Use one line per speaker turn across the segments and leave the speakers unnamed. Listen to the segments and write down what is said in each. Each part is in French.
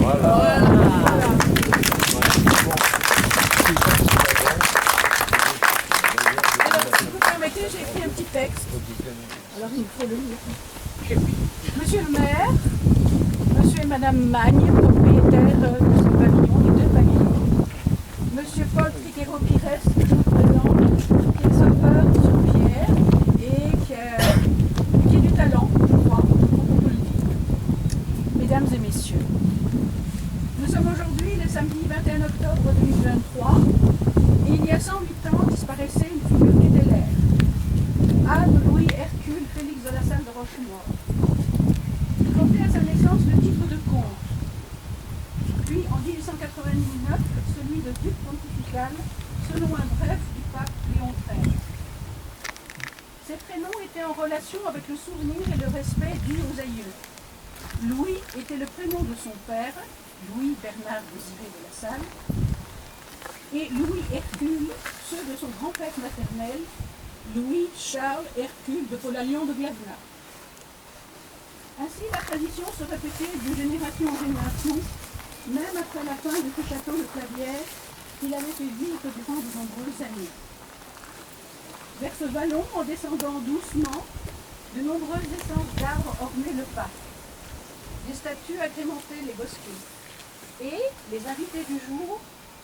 Voilà.
Alors, si vous permettez, j'ai écrit un petit texte. Alors, il faut le lire. Monsieur le maire, monsieur et madame Magne, propriétaires de ce pavillon, les deux pavillons. Monsieur Paul Figueroa-Pires, toujours présent, qui est sauveur sur pierre et qui a du talent, je crois, on peut le dire. Mesdames et messieurs, nous sommes aujourd'hui le samedi 21 octobre 2023 et il y a 108 ans disparaissait une figure tutélaire. Anne Louis Hercule Félix de la Salle de Rochemort. Il portait à sa naissance le titre de comte, puis en 1889 celui de duc pontifical, selon un bref du pape Léon XIII. Ces prénoms étaient en relation avec le souvenir et le respect dû aux aïeux. Louis était le prénom de son père, Louis Bernard Désiré de la Salle, et Louis Hercule, ceux de son grand-père maternel, Louis Charles Hercule de Polalion de Glavna. Ainsi, la tradition se répétait de génération en génération, même après la fin de ce château de Clavière qu'il avait fait vivre durant de nombreuses années. Vers ce vallon, en descendant doucement, de nombreuses essences d'arbres ornaient le pas. Des statues agrémentaient les bosquets. Et les invités du jour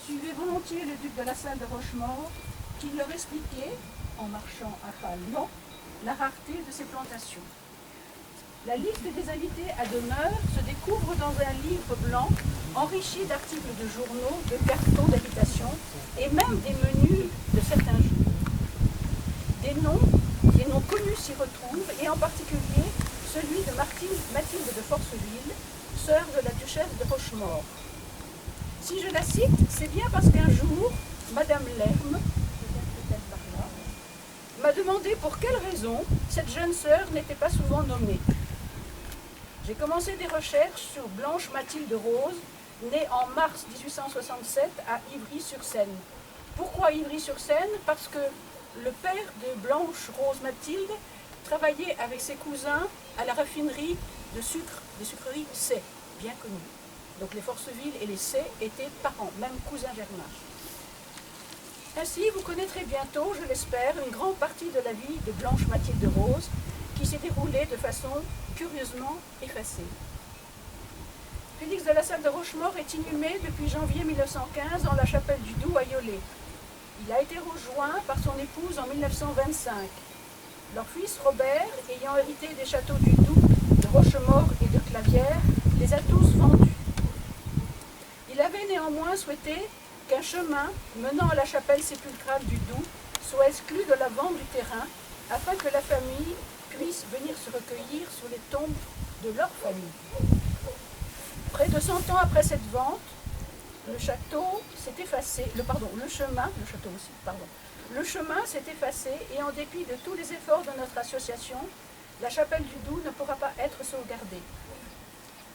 suivaient volontiers le duc de la Salle de Rochemort, qui leur expliquait, en marchant à pas lents, la rareté de ces plantations. La liste des invités à demeure se découvre dans un livre blanc enrichi d'articles de journaux, de cartons d'habitation et même des menus de certains jours. Des noms connus s'y retrouvent, et en particulier celui de Mathilde de Forceville, sœur de la duchesse de Rochemort. Si je la cite, c'est bien parce qu'un jour, Madame Lerme, peut-être par là, m'a demandé pour quelle raison cette jeune sœur n'était pas souvent nommée. J'ai commencé des recherches sur Blanche Mathilde Rose, née en mars 1867 à Ivry-sur-Seine. Pourquoi Ivry-sur-Seine? Parce que le père de Blanche Rose Mathilde travaillait avec ses cousins à la raffinerie de sucre, des sucreries C, bien connues. Donc les Forceville et les C étaient parents, même cousins germains. Ainsi, vous connaîtrez bientôt, je l'espère, une grande partie de la vie de Blanche Mathilde Rose, qui s'est déroulée de façon curieusement effacée. Félix de la Salle de Rochemort est inhumé depuis janvier 1915 dans la chapelle du Doubs à Yolé. Il a été rejoint par son épouse en 1925. Leur fils Robert, ayant hérité des châteaux du Doubs, de Rochemort et de Clavière, les a tous vendus. Il avait néanmoins souhaité qu'un chemin menant à la chapelle sépulcrale du Doubs soit exclu de la vente du terrain, afin que la famille puisse venir se recueillir sur les tombes de leur famille. Près de 100 ans après cette vente, le château s'est effacé, le chemin s'est effacé, et en dépit de tous les efforts de notre association, la chapelle du Doubs ne pourra pas être sauvegardée.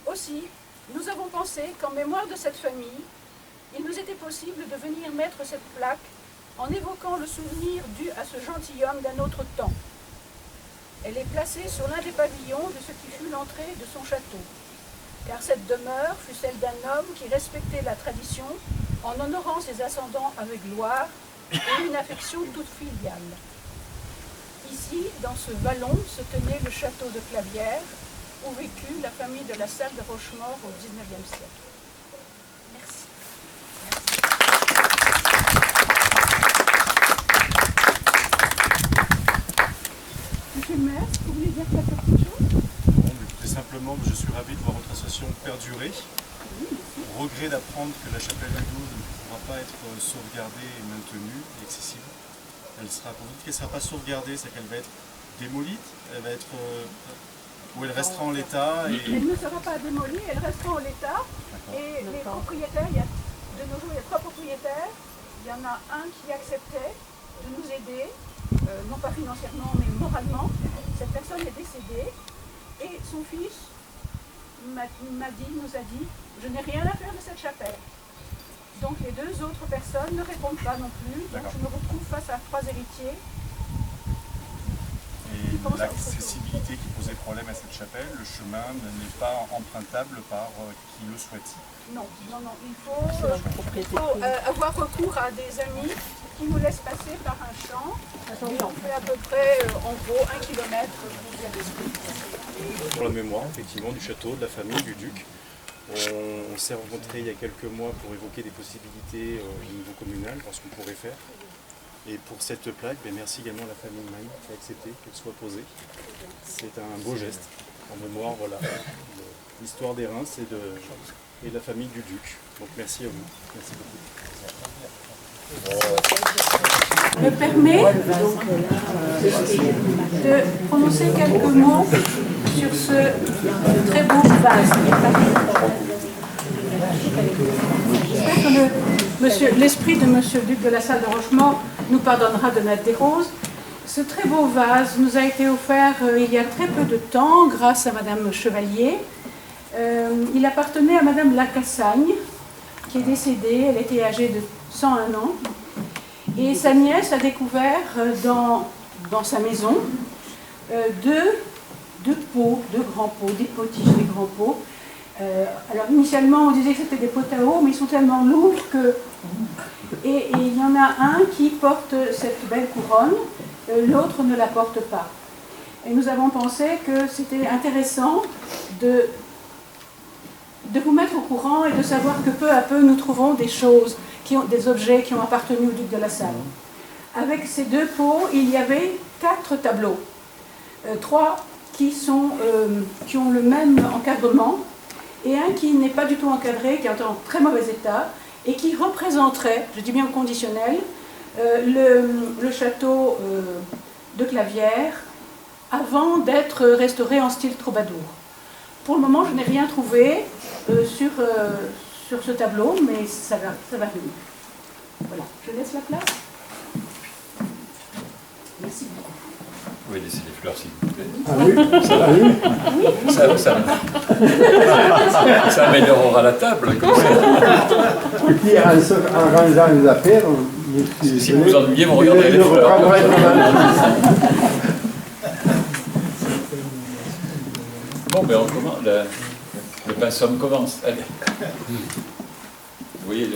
Aussi, nous avons pensé qu'en mémoire de cette famille, il nous était possible de venir mettre cette plaque en évoquant le souvenir dû à ce gentilhomme d'un autre temps. Elle est placée sur l'un des pavillons de ce qui fut l'entrée de son château, car cette demeure fut celle d'un homme qui respectait la tradition en honorant ses ascendants avec gloire et une affection toute filiale. Ici, dans ce vallon, se tenait le château de Clavière, où vécut la famille de la Salle de Rochemort au XIXe siècle. Merci. Monsieur le maire, vous voulez dire quelque chose?
Très simplement, je suis ravi de voir votre association perdurer. Au regret d'apprendre que la chapelle du Doubs ne pourra pas être sauvegardée et maintenue et accessible. Elle sera, pour vous dire qu'elle ne sera pas sauvegardée, c'est qu'elle va être démolie, elle va être où elle restera en l'état. Et...
Elle ne sera pas démolie, elle restera en l'état. Et les propriétaires, de nos jours, il y a 3 propriétaires. Il y en a un qui acceptait de nous aider, non pas financièrement, mais moralement. Cette personne est décédée. Et son fils nous a dit, je n'ai rien à faire de cette chapelle. Donc les 2 autres personnes ne répondent pas non plus. Donc je me retrouve face à 3 héritiers qui
l'accessibilité qui posait problème à cette chapelle. Le chemin n'est pas empruntable par qui le souhaite.
Non, il faut avoir recours à des amis qui nous laissent passer par un champ. Et on fait à peu près, en gros, 1 kilomètre pour bien d'esprit.
Pour la mémoire, effectivement, du château, de la famille, du duc. On s'est rencontrés il y a quelques mois pour évoquer des possibilités au niveau communal, voir ce qu'on pourrait faire. Et pour cette plaque, merci également à la famille Magne qui a accepté qu'elle soit posée. C'est un beau geste en mémoire, voilà, de l'histoire des Reims et de la famille du duc. Donc merci à vous. Merci beaucoup.
Me permet de prononcer quelques mots sur ce très beau vase. J'espère que l'esprit de Monsieur le Duc de la Salle de Rochemaure nous pardonnera de mettre des roses. Ce très beau vase nous a été offert il y a très peu de temps grâce à Madame Chevalier. Il appartenait à Madame Lacassagne, qui est décédée. Elle était âgée de 101 ans. Et sa nièce a découvert dans sa maison deux pots, deux grands pots, des potiches, des grands pots. Alors initialement on disait que c'était des pots à eau, mais ils sont tellement lourds que... Et il y en a un qui porte cette belle couronne, l'autre ne la porte pas. Et nous avons pensé que c'était intéressant de vous mettre au courant et de savoir que peu à peu nous trouvons des choses, des objets qui ont appartenu au duc de la Salle. Avec ces deux pots, il y avait 4 tableaux. 3 qui ont le même encadrement, et un qui n'est pas du tout encadré, qui est en très mauvais état, et qui représenterait, je dis bien au conditionnel, le château de Clavières avant d'être restauré en style troubadour. Pour le moment, je n'ai rien trouvé sur ce tableau, mais ça va venir. Voilà, je laisse la place. Merci beaucoup.
Vous pouvez laisser les fleurs s'il vous plaît.
Ah oui?
Ça améliorera la table. Comme ça.
Et puis en rangeant les affaires,
si vous vous ennuyez, vous regarderez les fleurs. Bon, ben on commence. Le pinceau commence. Allez. Vous voyez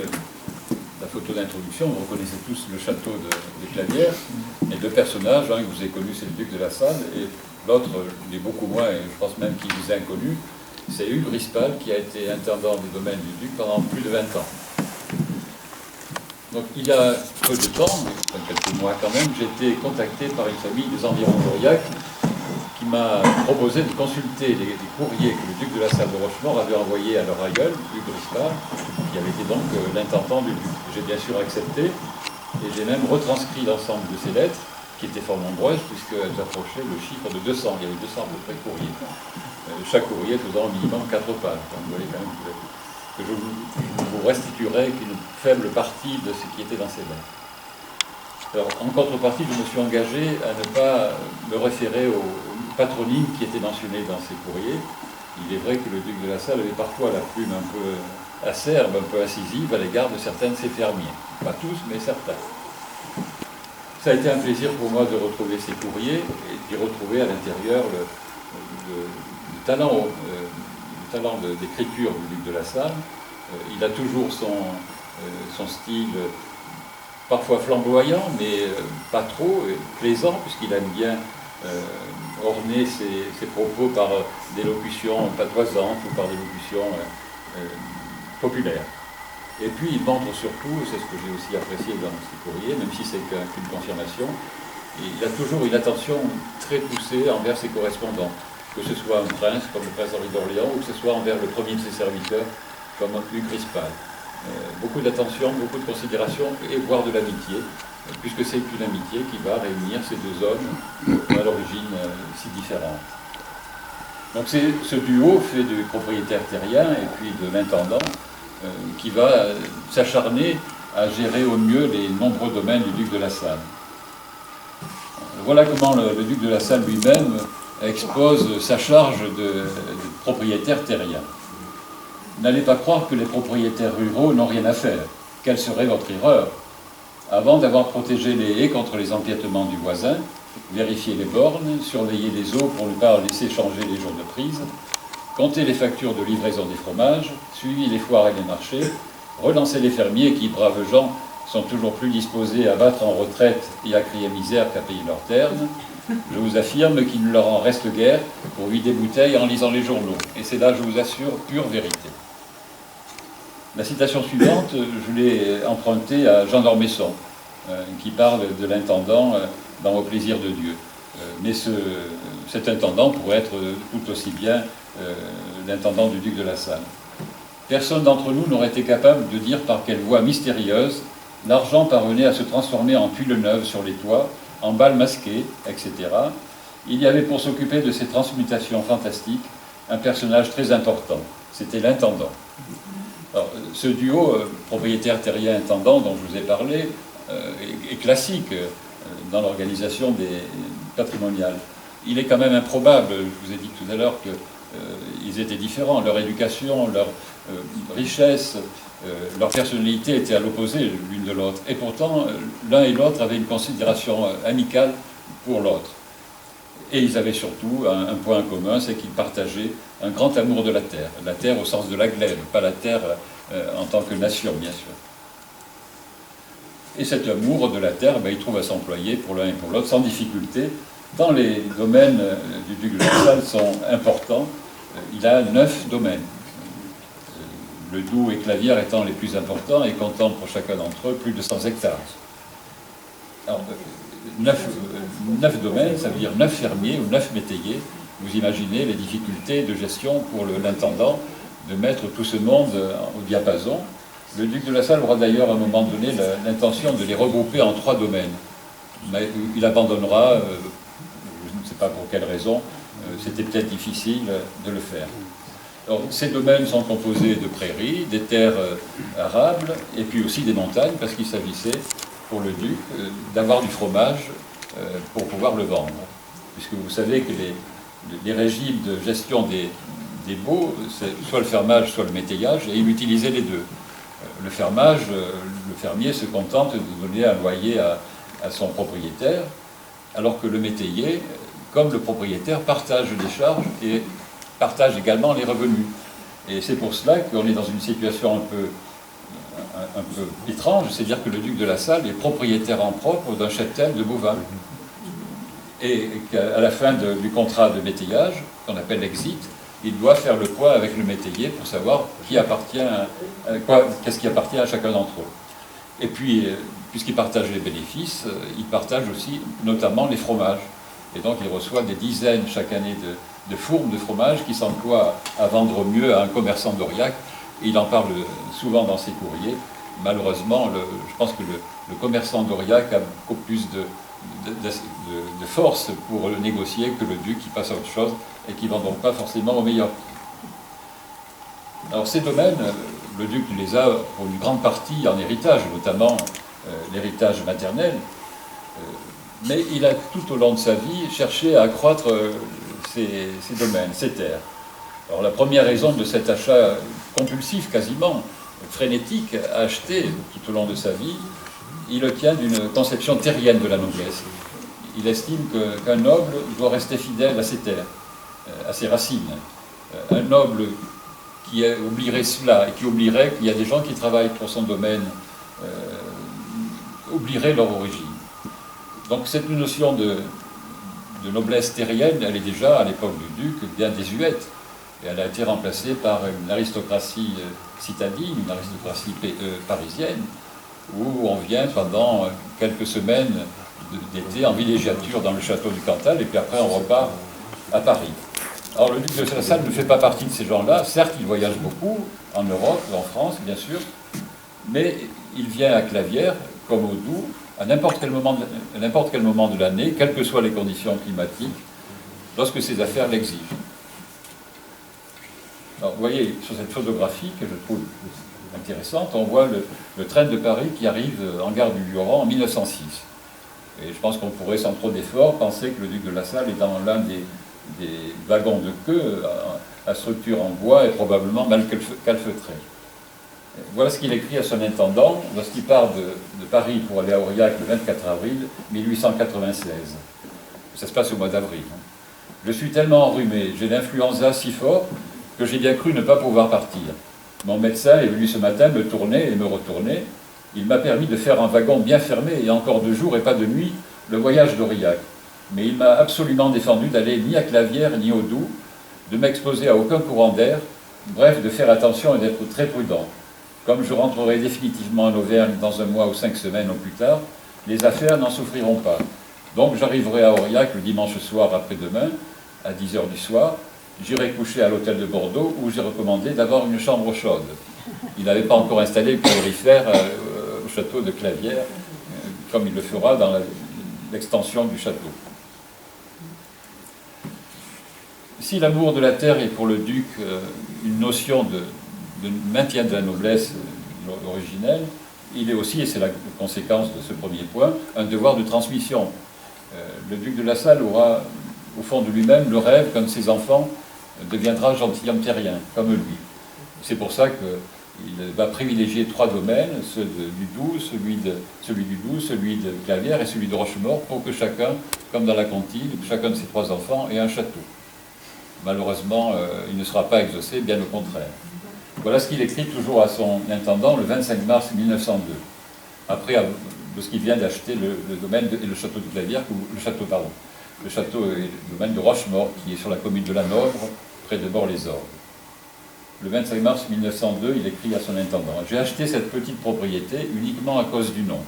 la photo d'introduction, vous reconnaissez tous le château de Clavières, et 2 personnages, un que vous avez connu, c'est le duc de la Salle, et l'autre, il est beaucoup moins, et je pense même qu'il vous est inconnu, c'est Hugues Rispal, qui a été intendant des domaines du duc pendant plus de 20 ans. Donc il y a peu de temps, quelques mois quand même, j'ai été contacté par une famille des environs d'Aurillac, qui m'a proposé de consulter les courriers que le duc de la Salle de Rochemaure avait envoyés à leur aïeul, Hugues Rispal, qui avait été donc l'intendant du duc. J'ai bien sûr accepté, et j'ai même retranscrit l'ensemble de ces lettres, qui étaient fort nombreuses, puisqu'elles approchaient le chiffre de 200. Il y avait 200 à peu près courriers. Chaque courrier faisant au minimum 4 pages. Donc vous voyez quand même que je vous restituerai qu'une faible partie de ce qui était dans ces lettres. Alors, en contrepartie, je me suis engagé à ne pas me référer aux patronymes qui étaient mentionnés dans ces courriers. Il est vrai que le duc de la Salle avait parfois la plume un peu acerbe, un peu incisive à l'égard de certains de ses fermiers. Pas tous, mais certains. Ça a été un plaisir pour moi de retrouver ces courriers et d'y retrouver à l'intérieur le talent d'écriture du duc de la Salle. Il a toujours son style parfois flamboyant, mais pas trop, plaisant, puisqu'il aime bien orner ses propos par des locutions patoisantes ou par des locutions populaires. Et puis il montre surtout, c'est ce que j'ai aussi apprécié dans ses courriers, même si c'est qu'une confirmation, il a toujours une attention très poussée envers ses correspondants, que ce soit un prince comme le prince Henri d'Orléans ou que ce soit envers le premier de ses serviteurs comme Hugues Rispal. Beaucoup d'attention, beaucoup de considération et voire de l'amitié, puisque c'est une amitié qui va réunir ces 2 hommes à l'origine si différente. Donc c'est ce duo fait du propriétaire terrien et puis de l'intendant qui va s'acharner à gérer au mieux les nombreux domaines du duc de la Salle. Voilà comment le duc de la Salle lui-même expose sa charge de propriétaire terrien. N'allez pas croire que les propriétaires ruraux n'ont rien à faire. Quelle serait votre erreur? Avant d'avoir protégé les haies contre les empiètements du voisin, vérifier les bornes, surveiller les eaux pour ne pas laisser changer les jours de prise, compter les factures de livraison des fromages, suivi les foires et les marchés, relancer les fermiers qui, braves gens, sont toujours plus disposés à battre en retraite et à crier misère qu'à payer leurs termes. Je vous affirme qu'il ne leur en reste guère pour vider bouteilles en lisant les journaux. Et c'est là, je vous assure, pure vérité. La citation suivante, je l'ai empruntée à Jean d'Ormesson, qui parle de l'intendant dans Au plaisir de Dieu. Mais cet intendant pourrait être tout aussi bien l'intendant du duc de La Salle. Personne d'entre nous n'aurait été capable de dire par quelle voie mystérieuse l'argent parvenait à se transformer en tuiles neuves sur les toits, en balles masquées, etc. Il y avait pour s'occuper de ces transmutations fantastiques un personnage très important, c'était l'intendant. Alors, ce duo propriétaire-terrien-intendant dont je vous ai parlé est classique dans l'organisation des patrimoniales. Il est quand même improbable, je vous ai dit tout à l'heure qu'ils étaient différents, leur éducation, leur richesse, leur personnalité étaient à l'opposé l'une de l'autre. Et pourtant, l'un et l'autre avaient une considération amicale pour l'autre. Et ils avaient surtout un point commun, c'est qu'ils partageaient un grand amour de la terre au sens de la glèbe, pas la terre en tant que nation, bien sûr. Et cet amour de la terre, il trouve à s'employer pour l'un et pour l'autre sans difficulté, tant les domaines du duc de La Salle sont importants. Il a 9 domaines. Le Doubs et Clavières étant les plus importants et comptant pour chacun d'entre eux plus de 100 hectares. Alors, 9 domaines, ça veut dire 9 fermiers ou 9 métayers. Vous imaginez les difficultés de gestion pour l'intendant de mettre tout ce monde au diapason. Le duc de La Salle aura d'ailleurs à un moment donné l'intention de les regrouper en 3 domaines. Mais il abandonnera, je ne sais pas pour quelle raison, c'était peut-être difficile de le faire. Alors, ces domaines sont composés de prairies, des terres arables, et puis aussi des montagnes, parce qu'il s'agissait, pour le duc, d'avoir du fromage pour pouvoir le vendre. Puisque vous savez que les régimes de gestion des baux, c'est soit le fermage, soit le métayage, et il utilisait les deux. Le fermage, le fermier se contente de donner un loyer à son propriétaire, alors que le métayer, comme le propriétaire, partage les charges et partage également les revenus. Et c'est pour cela qu'on est dans une situation un peu étrange, c'est-à-dire que le duc de La Salle est propriétaire en propre d'un cheptel de Beauval. Et qu'à la fin du contrat de métayage, qu'on appelle l'exit, il doit faire le point avec le métayer pour savoir qu'est-ce qui appartient à chacun d'entre eux. Et puis, puisqu'il partage les bénéfices, il partage aussi notamment les fromages. Et donc il reçoit des dizaines chaque année de fourmes de fromage qui s'emploient à vendre mieux à un commerçant d'Aurillac. Et il en parle souvent dans ses courriers. Malheureusement, je pense que le commerçant d'Aurillac a beaucoup plus de force pour le négocier que le duc qui passe à autre chose et qui ne vend donc pas forcément au meilleur prix. Alors ces domaines, le duc les a pour une grande partie en héritage, notamment l'héritage maternel, mais il a tout au long de sa vie cherché à accroître ces domaines, ces terres. Alors la première raison de cet achat compulsif, quasiment frénétique, à acheter tout au long de sa vie, il le tient d'une conception terrienne de la noblesse. Il estime qu'un noble doit rester fidèle à ses terres, à ses racines. Un noble qui oublierait cela et qui oublierait qu'il y a des gens qui travaillent pour son domaine, oublierait leur origine. Donc cette notion de noblesse terrienne, elle est déjà, à l'époque du duc, bien désuète. Et elle a été remplacée par une aristocratie citadine, une aristocratie parisienne, où on vient pendant quelques semaines d'été en villégiature dans le château du Cantal, et puis après on repart à Paris. Alors le duc de La Salle ne fait pas partie de ces gens-là. Certes, il voyage beaucoup, en Europe, en France, bien sûr, mais il vient à Clavières, comme au Doubs, à n'importe quel moment de l'année, quelles que soient les conditions climatiques, lorsque ses affaires l'exigent. Alors, vous voyez, sur cette photographie, que je trouve intéressante, on voit le train de Paris qui arrive en gare du Luron en 1906. Et je pense qu'on pourrait, sans trop d'efforts, penser que le duc de La Salle est dans l'un des wagons de queue à structure en bois et probablement mal calfeutré. Voilà ce qu'il écrit à son intendant lorsqu'il part de Paris pour aller à Aurillac le 24 avril 1896. Ça se passe au mois d'avril. Je suis tellement enrhumé, j'ai l'influenza si fort que j'ai bien cru ne pas pouvoir partir. Mon médecin est venu ce matin me tourner et me retourner. Il m'a permis de faire un wagon bien fermé et encore de jour et pas de nuit le voyage d'Aurillac. Mais il m'a absolument défendu d'aller ni à Clavières ni au Doubs, de m'exposer à aucun courant d'air, bref, de faire attention et d'être très prudent. Comme je rentrerai définitivement en Auvergne dans un mois ou 5 semaines au plus tard, les affaires n'en souffriront pas. Donc j'arriverai à Aurillac le dimanche soir après-demain, à 10h du soir. J'irai coucher à l'hôtel de Bordeaux où j'ai recommandé d'avoir une chambre chaude. Il n'avait pas encore installé le calorifère au château de Clavières, comme il le fera dans l'extension du château. Si l'amour de la terre est pour le duc une notion de maintien de la noblesse originelle, il est aussi, et c'est la conséquence de ce premier point, un devoir de transmission. Le duc de La Salle aura, au fond de lui-même, le rêve qu'un de ses enfants deviendra gentilhomme terrien, comme lui. C'est pour ça qu'il va privilégier 3 domaines, ceux du Doubs, celui du Doubs, celui de Clavières et celui de Rochemaure, pour que chacun, comme dans la comptine, chacun de ses 3 enfants ait un château. Malheureusement, il ne sera pas exaucé, bien au contraire. Voilà ce qu'il écrit toujours à son intendant le 25 mars 1902, après de ce qu'il vient d'acheter le domaine et le château de Clavières, le château et le domaine de Rochemaure, qui est sur la commune de la Nobre, près de Bord-les-Orgues. Le 25 mars 1902, il écrit à son intendant « J'ai acheté cette petite propriété uniquement à cause du nom.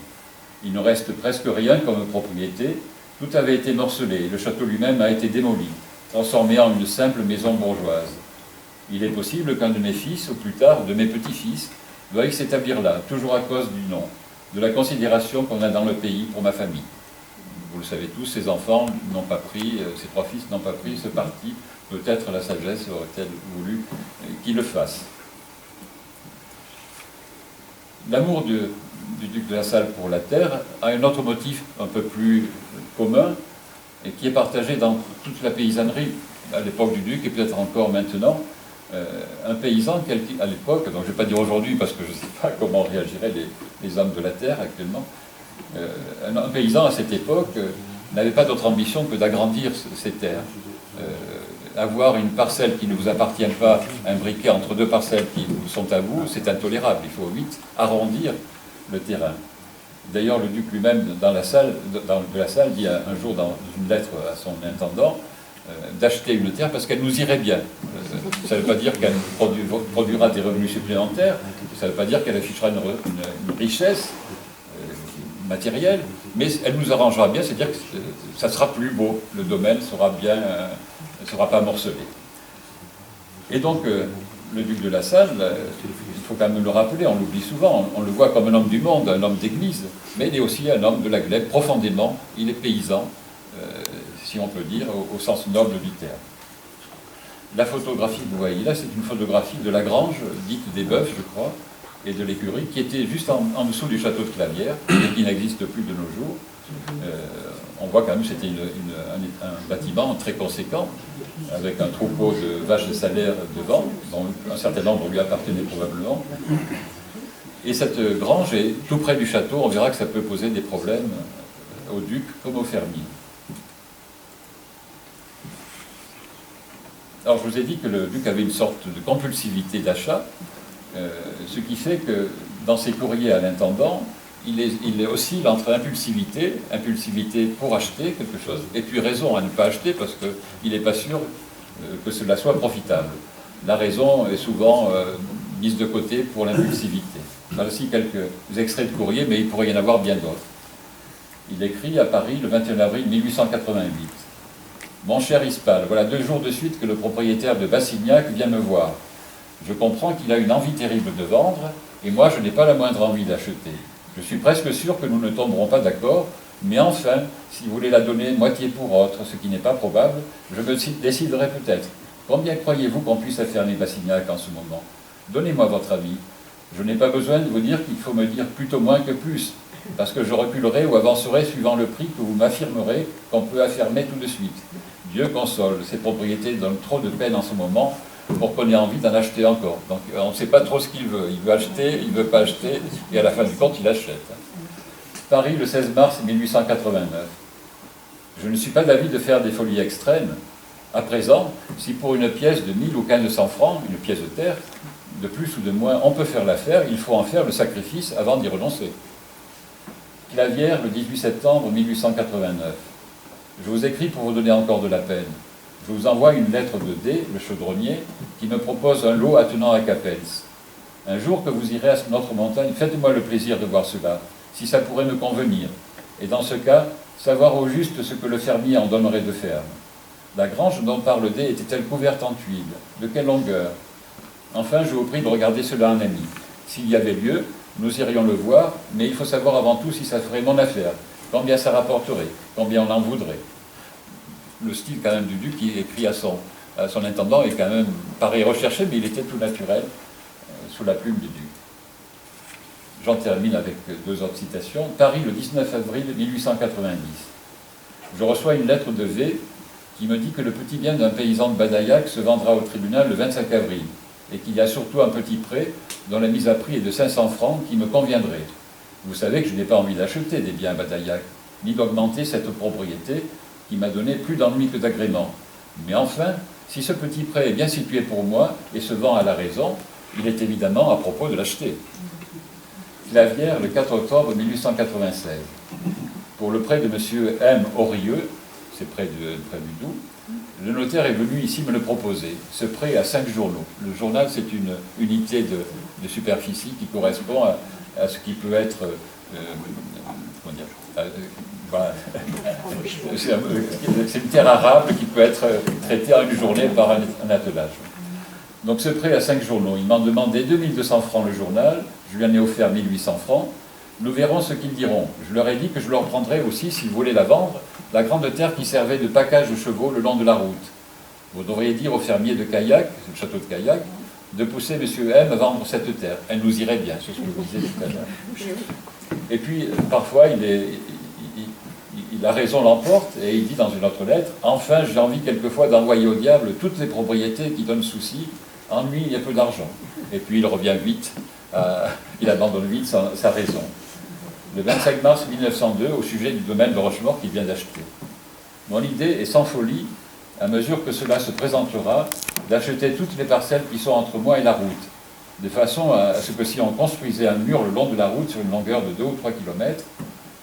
Il ne reste presque rien comme propriété, tout avait été morcelé, le château lui-même a été démoli, transformé en une simple maison bourgeoise. Il est possible qu'un de mes fils, ou plus tard de mes petits-fils, veuille s'établir là, toujours à cause du nom, de la considération qu'on a dans le pays pour ma famille. » Vous le savez tous, ces enfants n'ont pas pris, ces 3 fils n'ont pas pris ce parti. Peut-être la sagesse aurait-elle voulu qu'il le fasse. L'amour du duc de La Salle pour la terre a un autre motif un peu plus commun et qui est partagé dans toute la paysannerie à l'époque du duc et peut-être encore maintenant. Un paysan, à l'époque, donc je ne vais pas dire aujourd'hui parce que je ne sais pas comment réagiraient les hommes de la terre actuellement, un paysan à cette époque n'avait pas d'autre ambition que d'agrandir ses terres. Avoir une parcelle qui ne vous appartient pas imbriquée entre 2 parcelles qui sont à vous, c'est intolérable. Il faut vite arrondir le terrain. D'ailleurs, le duc lui-même, de la Salle, dit un jour dans une lettre à son intendant d'acheter une terre parce qu'elle nous irait bien. Ça ne veut pas dire qu'elle produira des revenus supplémentaires, ça ne veut pas dire qu'elle affichera une richesse matérielle, mais elle nous arrangera bien, c'est-à-dire que ça sera plus beau, le domaine sera bien, ne sera pas morcelé. Et donc, le duc de La Salle, il faut quand même le rappeler, on l'oublie souvent, on le voit comme un homme du monde, un homme d'église, mais il est aussi un homme de la glèbe, profondément, il est paysan, si on peut dire, au sens noble du terme. La photographie que vous voyez là, c'est une photographie de la grange, dite des Bœufs, je crois, et de l'écurie, qui était juste en dessous du château de Clavières, et qui n'existe plus de nos jours. On voit quand même que c'était un bâtiment très conséquent, avec un troupeau de vaches de salaire devant, dont un certain nombre lui appartenait probablement. Et cette grange est tout près du château, on verra que ça peut poser des problèmes au duc comme aux fermiers. Alors je vous ai dit que le duc avait une sorte de compulsivité d'achat, ce qui fait que dans ses courriers à l'intendant, il oscille entre impulsivité pour acheter quelque chose, et puis raison à ne pas acheter parce qu'il n'est pas sûr que cela soit profitable. La raison est souvent mise de côté pour l'impulsivité. Voici quelques extraits de courrier, mais il pourrait y en avoir bien d'autres. Il écrit à Paris le 21 avril 1888. « Mon cher Ispal, voilà 2 jours de suite que le propriétaire de Bassignac vient me voir. Je comprends qu'il a une envie terrible de vendre, et moi je n'ai pas la moindre envie d'acheter. Je suis presque sûr que nous ne tomberons pas d'accord, mais enfin, si vous voulez la donner moitié pour autre, ce qui n'est pas probable, je me déciderai peut-être. Combien croyez-vous qu'on puisse affermer Bassignac en ce moment? Donnez-moi votre avis. Je n'ai pas besoin de vous dire qu'il faut me dire plutôt moins que plus, parce que je reculerai ou avancerai suivant le prix que vous m'affirmerez qu'on peut affermer tout de suite. Dieu console, ces propriétés donnent trop de peine en ce moment pour qu'on ait envie d'en acheter encore. Donc on ne sait pas trop ce qu'il veut. Il veut acheter, il ne veut pas acheter, et à la fin du compte, il achète. Paris, le 16 mars 1889. Je ne suis pas d'avis de faire des folies extrêmes. À présent, si pour une pièce de 1000 ou 1500 francs, une pièce de terre, de plus ou de moins, on peut faire l'affaire, il faut en faire le sacrifice avant d'y renoncer. Clavière, le 18 septembre 1889. Je vous écris pour vous donner encore de la peine. Je vous envoie une lettre de D, le chaudronnier, qui me propose un lot attenant à Capels. Un jour que vous irez à notre montagne, faites-moi le plaisir de voir cela, si ça pourrait me convenir. Et dans ce cas, savoir au juste ce que le fermier en donnerait de ferme. La grange dont parle D était-elle couverte en tuiles? De quelle longueur? Enfin, je vous prie de regarder cela un ami. S'il y avait lieu, nous irions le voir, mais il faut savoir avant tout si ça ferait mon affaire, combien ça rapporterait, combien on en voudrait. Le style quand même du duc qui écrit à son intendant est quand même, paraît recherché, mais il était tout naturel, sous la plume du duc. J'en termine avec deux autres citations. Paris, le 19 avril 1890. Je reçois une lettre de V qui me dit que le petit bien d'un paysan de Badaillac se vendra au tribunal le 25 avril, et qu'il y a surtout un petit prêt dont la mise à prix est de 500 francs qui me conviendrait. Vous savez que je n'ai pas envie d'acheter des biens à Badaillac, ni d'augmenter cette propriété qui m'a donné plus d'ennuis que d'agréments. Mais enfin, si ce petit prêt est bien situé pour moi et se vend à la raison, il est évidemment à propos de l'acheter. Clavière, le 4 octobre 1896. Pour le prêt de M. M. Aurieux, c'est près du Doubs, le notaire est venu ici me le proposer. Ce prêt à 5 journaux. Le journal, c'est une unité de superficie qui correspond à ce qui peut être... comment dire, voilà. C'est une terre arable qui peut être traitée en une journée par un attelage. Donc ce prêt à 5 journaux, il m'en demandait 2200 francs le journal, je lui en ai offert 1800 francs. Nous verrons ce qu'ils diront. Je leur ai dit que je leur prendrais aussi, s'ils voulaient la vendre, la grande terre qui servait de package de chevaux le long de la route. Vous devriez dire au fermier de Caillac, le château de Caillac, de pousser M. M à vendre cette terre. Elle nous irait bien, c'est ce que vous disiez tout à l'heure. Et puis, parfois, il a raison l'emporte, et il dit dans une autre lettre, « Enfin, j'ai envie quelquefois d'envoyer au diable toutes les propriétés qui donnent souci, ennui et peu d'argent. » Et puis, il revient vite, il abandonne vite sa raison. Le 25 mars 1902, au sujet du domaine de Rochemaure qu'il vient d'acheter. Mon idée est sans folie, à mesure que cela se présentera, d'acheter toutes les parcelles qui sont entre moi et la route, de façon à ce que si on construisait un mur le long de la route sur une longueur de 2 ou 3 km,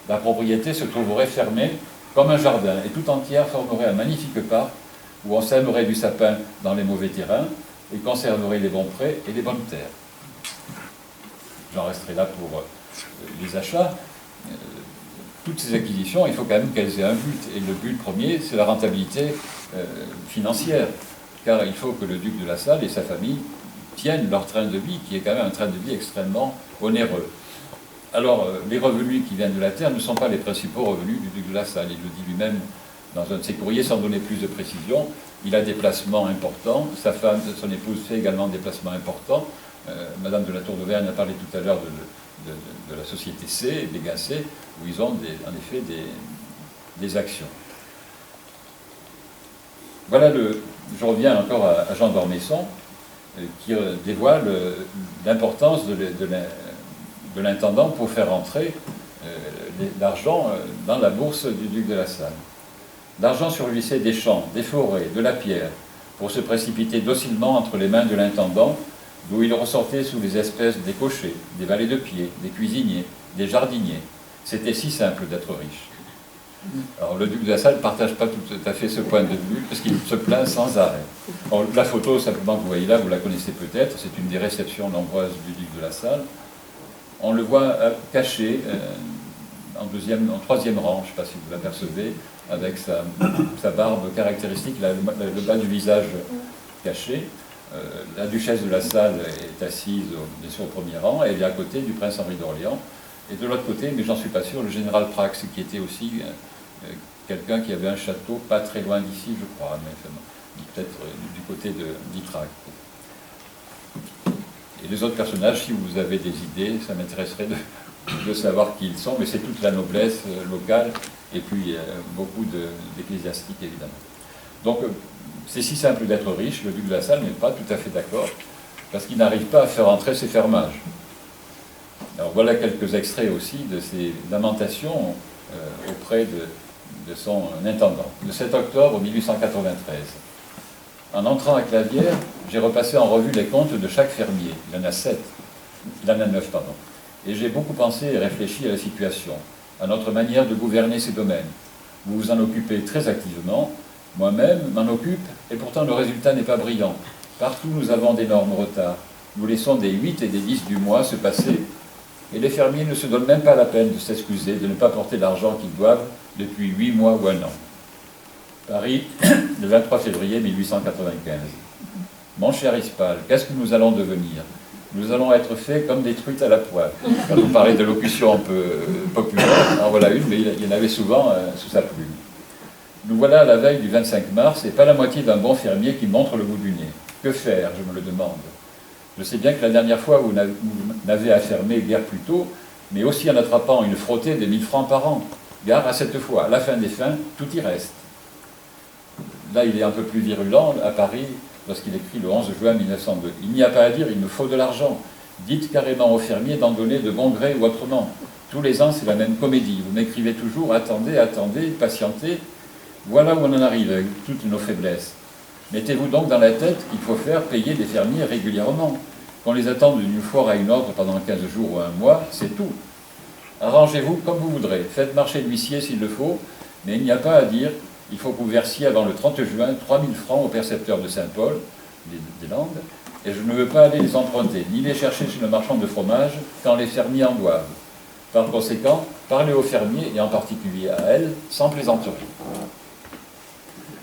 la propriété se trouverait fermée comme un jardin, et tout entière formerait un magnifique parc où on sèmerait du sapin dans les mauvais terrains et conserverait les bons prés et les bonnes terres. J'en resterai là pour les achats. Toutes ces acquisitions, il faut quand même qu'elles aient un but. Et le but premier, c'est la rentabilité financière. Car il faut que le duc de La Salle et sa famille tiennent leur train de vie, qui est quand même un train de vie extrêmement onéreux. Alors, les revenus qui viennent de la terre ne sont pas les principaux revenus du duc de La Salle. Il le dit lui-même dans un de ses courriers, sans donner plus de précision. Il a des placements importants. Sa femme, son épouse, fait également des placements importants. Madame de la Tour d'Auvergne a parlé tout à l'heure de la société C, des gars C, où ils ont en effet des actions. Voilà, je reviens encore à Jean d'Ormesson, qui dévoile l'importance de l'intendant pour faire entrer l'argent dans la bourse du duc de La Salle. L'argent surgissait des champs, des forêts, de la pierre, pour se précipiter docilement entre les mains de l'intendant, d'où il ressortait sous les espèces des cochers, des valets de pied, des cuisiniers, des jardiniers. C'était si simple d'être riche. Alors le duc de La Salle ne partage pas tout à fait ce point de vue, parce qu'il se plaint sans arrêt. Alors, la photo, simplement, que vous voyez là, vous la connaissez peut-être, c'est une des réceptions nombreuses du duc de La Salle. On le voit caché en troisième rang, je ne sais pas si vous l'apercevez, avec sa barbe caractéristique, le bas du visage caché. La duchesse de La Salle est assise bien sûr, au premier rang, et elle est à côté du prince Henri d'Orléans. Et de l'autre côté, mais j'en suis pas sûr, le général Prax, qui était aussi quelqu'un qui avait un château pas très loin d'ici, je crois, mais peut-être du côté d'Ytrac. Et les autres personnages, si vous avez des idées, ça m'intéresserait de savoir qui ils sont, mais c'est toute la noblesse locale, et puis beaucoup d'ecclésiastiques, évidemment. Donc, c'est si simple d'être riche, le duc de La Salle n'est pas tout à fait d'accord, parce qu'il n'arrive pas à faire entrer ses fermages. Alors voilà quelques extraits aussi de ces lamentations auprès de son intendant, le 7 octobre 1893. En entrant à Clavières, j'ai repassé en revue les comptes de chaque fermier. Il en a 7. Il en a 9, pardon. Et j'ai beaucoup pensé et réfléchi à la situation, à notre manière de gouverner ces domaines. Vous vous en occupez très activement, moi-même m'en occupe, et pourtant le résultat n'est pas brillant. Partout nous avons d'énormes retards. Nous laissons des 8 et des 10 du mois se passer, et les fermiers ne se donnent même pas la peine de s'excuser, de ne pas porter l'argent qu'ils doivent depuis 8 mois ou 1 an. Paris, le 23 février 1895. Mon cher Ispal, qu'est-ce que nous allons devenir? Nous allons être faits comme des truites à la poêle. Quand vous parlez de locution un peu populaire, en voilà une, mais il y en avait souvent sous sa plume. Nous voilà à la veille du 25 mars, et pas la moitié d'un bon fermier qui montre le bout du nez. Que faire, je me le demande. Je sais bien que la dernière fois, vous n'avez à fermer guère plus tôt, mais aussi en attrapant une frottée de 1000 francs par an. Gare à cette fois, à la fin des fins, tout y reste. Là, il est un peu plus virulent, à Paris, lorsqu'il écrit le 11 juin 1902. Il n'y a pas à dire, il me faut de l'argent. Dites carrément aux fermiers d'en donner de bon gré ou autrement. Tous les ans, c'est la même comédie. Vous m'écrivez toujours, attendez, attendez, patientez. Voilà où on en arrive avec toutes nos faiblesses. Mettez-vous donc dans la tête qu'il faut faire payer des fermiers régulièrement. Qu'on les attende d'une foire à une autre pendant 15 jours ou 1 mois, c'est tout. Arrangez-vous comme vous voudrez. Faites marcher l'huissier s'il le faut, mais il n'y a pas à dire. Il faut que vous versiez avant le 30 juin 3000 francs au percepteur de Saint-Paul, des Landes, et je ne veux pas aller les emprunter, ni les chercher chez le marchand de fromage quand les fermiers en doivent. Par conséquent, parlez aux fermiers, et en particulier à elles, sans plaisanterie.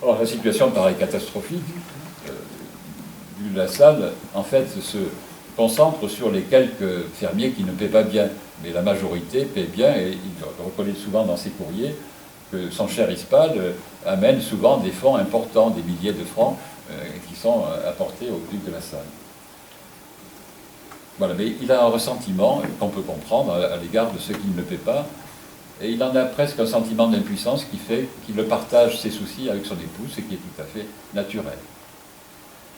Alors la situation paraît catastrophique. Vu de la salle, en fait, se concentre sur les quelques fermiers qui ne paient pas bien, mais la majorité paie bien, et il reconnaît souvent dans ses courriers que son cher Ispal amène souvent des fonds importants, des milliers de francs qui sont apportés au duc de la Salle. Voilà, mais il a un ressentiment qu'on peut comprendre à l'égard de ceux qui ne le paient pas, et il en a presque un sentiment d'impuissance qui fait qu'il le partage ses soucis avec son épouse, ce qui est tout à fait naturel.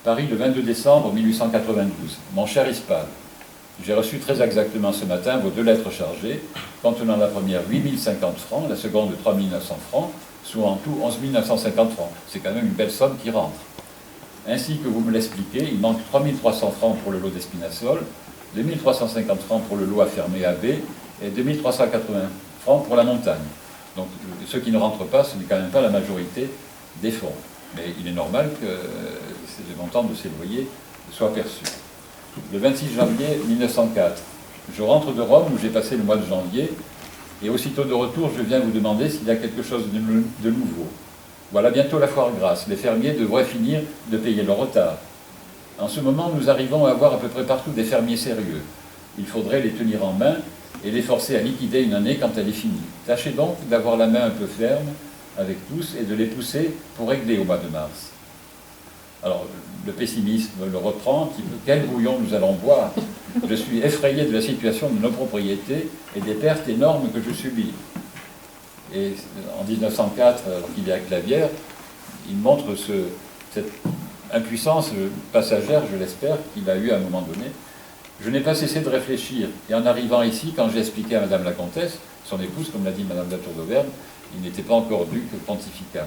Paris, le 22 décembre 1892. Mon cher Ispal, j'ai reçu très exactement ce matin vos 2 lettres chargées, contenant la première 8050 francs, la seconde 3900 francs, soit en tout 11 950 francs. C'est quand même une belle somme qui rentre. Ainsi que vous me l'expliquez, il manque 3300 francs pour le lot d'Espinasol, 2350 francs pour le lot à fermer à B, et 2380 francs pour la montagne. Donc ce qui ne rentre pas, ce n'est quand même pas la majorité des fonds. Mais il est normal que le montant de ces loyers soit perçu. Le 26 janvier 1904, je rentre de Rome où j'ai passé le mois de janvier, et aussitôt de retour, je viens vous demander s'il y a quelque chose de nouveau. Voilà bientôt la foire grasse. Les fermiers devraient finir de payer leur retard. En ce moment, nous arrivons à avoir à peu près partout des fermiers sérieux. Il faudrait les tenir en main et les forcer à liquider une année quand elle est finie. Tâchez donc d'avoir la main un peu ferme avec tous et de les pousser pour régler au mois de mars. Alors, le pessimisme le reprend, quel bouillon nous allons boire. Je suis effrayé de la situation de nos propriétés et des pertes énormes que je subis. Et en 1904, alors qu'il est à Clavières, il montre cette impuissance passagère, je l'espère, qu'il a eue à un moment donné. Je n'ai pas cessé de réfléchir. Et en arrivant ici, quand j'ai expliqué à Madame la Comtesse, son épouse, comme l'a dit Madame de la Tour d'Auvergne, il n'était pas encore duc pontifical.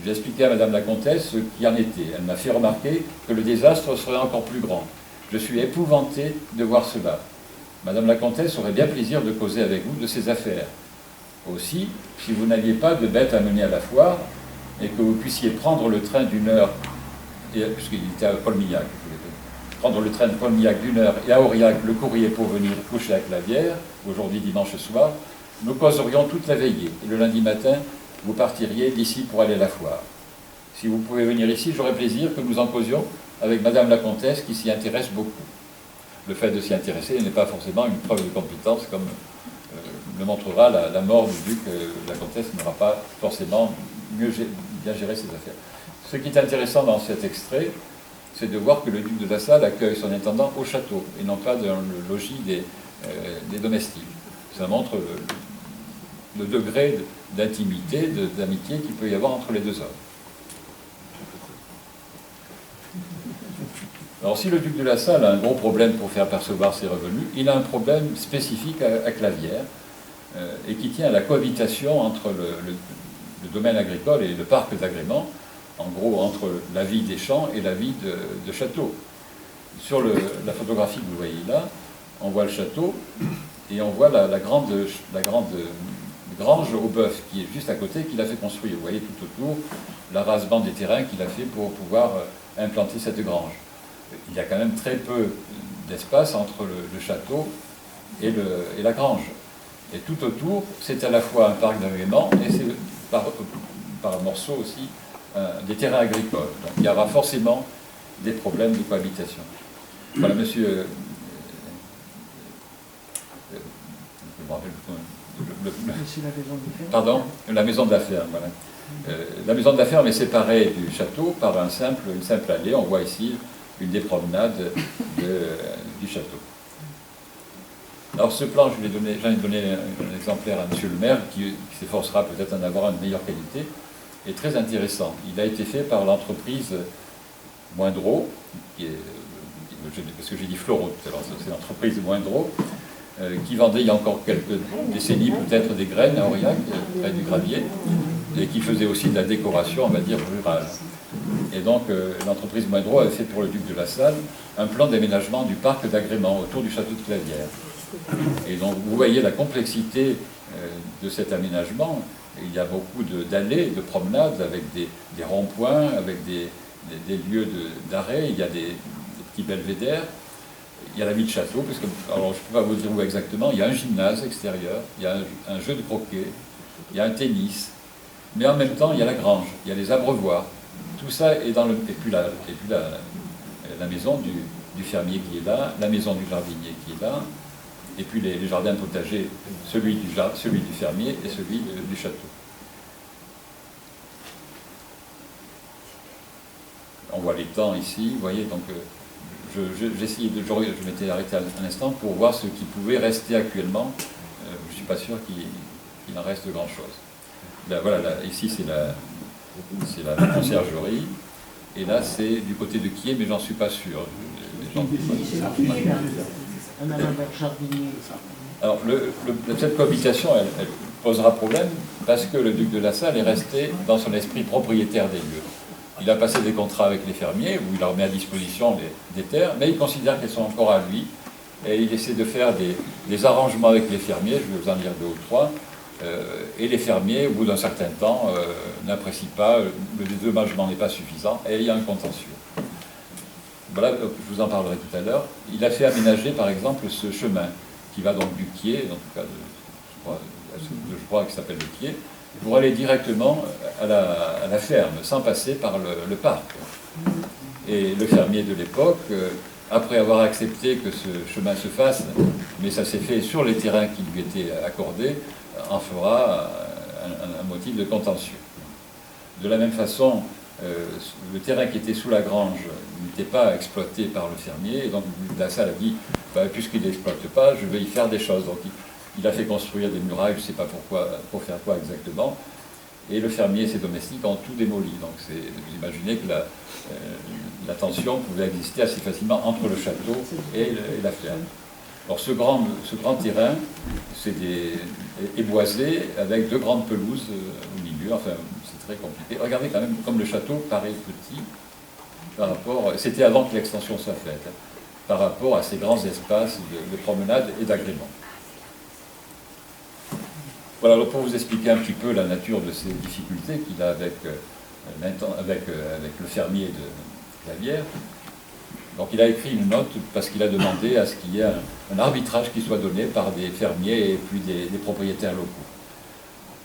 J'ai expliqué à Madame la Comtesse ce qui en était. Elle m'a fait remarquer que le désastre serait encore plus grand. Je suis épouvanté de voir cela. Madame la Comtesse aurait bien plaisir de causer avec vous de ces affaires. Aussi, si vous n'aviez pas de bête à mener à la foire, et que vous puissiez prendre le train d'une heure, puisqu'il était à Paul-Millac, prendre le train de Paul-Millac d'1 heure et à Aurillac le courrier pour venir coucher à Clavières, aujourd'hui dimanche soir, nous causerions toute la veillée. Et le lundi matin, vous partiriez d'ici pour aller à la foire. Si vous pouvez venir ici, j'aurai plaisir que nous en causions avec Madame la Comtesse qui s'y intéresse beaucoup. Le fait de s'y intéresser n'est pas forcément une preuve de compétence comme le montrera la mort du duc. La Comtesse n'aura pas forcément bien géré ses affaires. Ce qui est intéressant dans cet extrait, c'est de voir que le duc de la Salle accueille son intendant au château et non pas dans le logis des domestiques. Ça montre le degré d'intimité, d'amitié qu'il peut y avoir entre les deux hommes. Alors si le duc de la Salle a un gros problème pour faire percevoir ses revenus, il a un problème spécifique à Clavières et qui tient à la cohabitation entre le domaine agricole et le parc d'agrément, en gros entre la vie des champs et la vie de château. Sur la photographie que vous voyez là, on voit le château et on voit la grande grange au bœuf qui est juste à côté, qu'il a fait construire. Vous voyez tout autour l'arasement des terrains qu'il a fait pour pouvoir implanter cette grange. Il y a quand même très peu d'espace entre le château et la grange. Et tout autour, c'est à la fois un parc d'agrément et c'est par morceaux aussi des terrains agricoles. Donc il y aura forcément des problèmes de cohabitation. Voilà, monsieur. Pardon, la maison de la ferme, voilà. La maison de la ferme est séparée du château par une simple allée. On voit ici une des promenades du château. Alors ce plan, j'en ai donné un exemplaire à monsieur le maire qui s'efforcera peut-être d'en avoir une meilleure qualité, est très intéressant. Il a été fait par l'entreprise Moindreau, parce que j'ai dit Floro tout à l'heure, c'est l'entreprise Moindreau, qui vendait il y a encore quelques décennies peut-être des graines à Aurillac, près du Gravier, et qui faisait aussi de la décoration, on va dire, rurale. Et donc l'entreprise Moindreau avait fait pour le duc de La Salle un plan d'aménagement du parc d'agrément autour du château de Clavières. Et donc vous voyez la complexité de cet aménagement. Il y a beaucoup d'allées, de promenades avec des ronds-points, avec des lieux d'arrêt, il y a des petits belvédères, il y a la vie de château, parce que, alors je ne peux pas vous dire où exactement, il y a un gymnase extérieur, il y a un jeu de croquet, il y a un tennis, mais en même temps il y a la grange, il y a les abreuvoirs, tout ça est dans le... Et puis la maison du fermier qui est là, la maison du jardinier qui est là, et puis les jardins potagers, celui du fermier et celui du château. On voit l'étang ici, vous voyez, donc je m'étais arrêté un instant pour voir ce qui pouvait rester actuellement. Je ne suis pas sûr qu'il en reste grand-chose. Voilà, ici c'est la conciergerie, et là c'est du côté de qui est, mais j'en suis pas sûr. Alors, cette cohabitation, elle posera problème parce que le duc de La Salle est resté dans son esprit propriétaire des lieux. Il a passé des contrats avec les fermiers, où il leur met à disposition des terres, mais il considère qu'elles sont encore à lui, et il essaie de faire des arrangements avec les fermiers, je vais vous en dire 2 ou 3, et les fermiers, au bout d'un certain temps, n'apprécient pas, le dédommagement n'est pas suffisant, et il y a un contentieux. Voilà, je vous en parlerai tout à l'heure. Il a fait aménager, par exemple, ce chemin qui va donc du Quié, en tout cas, je crois qu'il s'appelle le Quié, pour aller directement à la ferme, sans passer par le parc. Et le fermier de l'époque, après avoir accepté que ce chemin se fasse, mais ça s'est fait sur les terrains qui lui étaient accordés, en fera un motif de contentieux. De la même façon, le terrain qui était sous la grange n'était pas exploité par le fermier, et donc La Salle a dit, puisqu'il n'exploite pas, je vais y faire des choses. Donc il a fait construire des murailles, je ne sais pas pourquoi, pour faire quoi exactement, et le fermier et ses domestiques ont tout démoli. Donc vous imaginez que la tension pouvait exister assez facilement entre le château et la ferme. Alors ce grand terrain, est boisé avec 2 grandes pelouses au milieu, enfin c'est très compliqué. Regardez quand même comme le château paraît petit par rapport, c'était avant que l'extension soit faite, par rapport à ces grands espaces de promenade et d'agrément. Voilà, alors pour vous expliquer un petit peu la nature de ces difficultés qu'il a avec le fermier de Clavières. Donc il a écrit une note parce qu'il a demandé à ce qu'il y ait un arbitrage qui soit donné par des fermiers et puis des propriétaires locaux.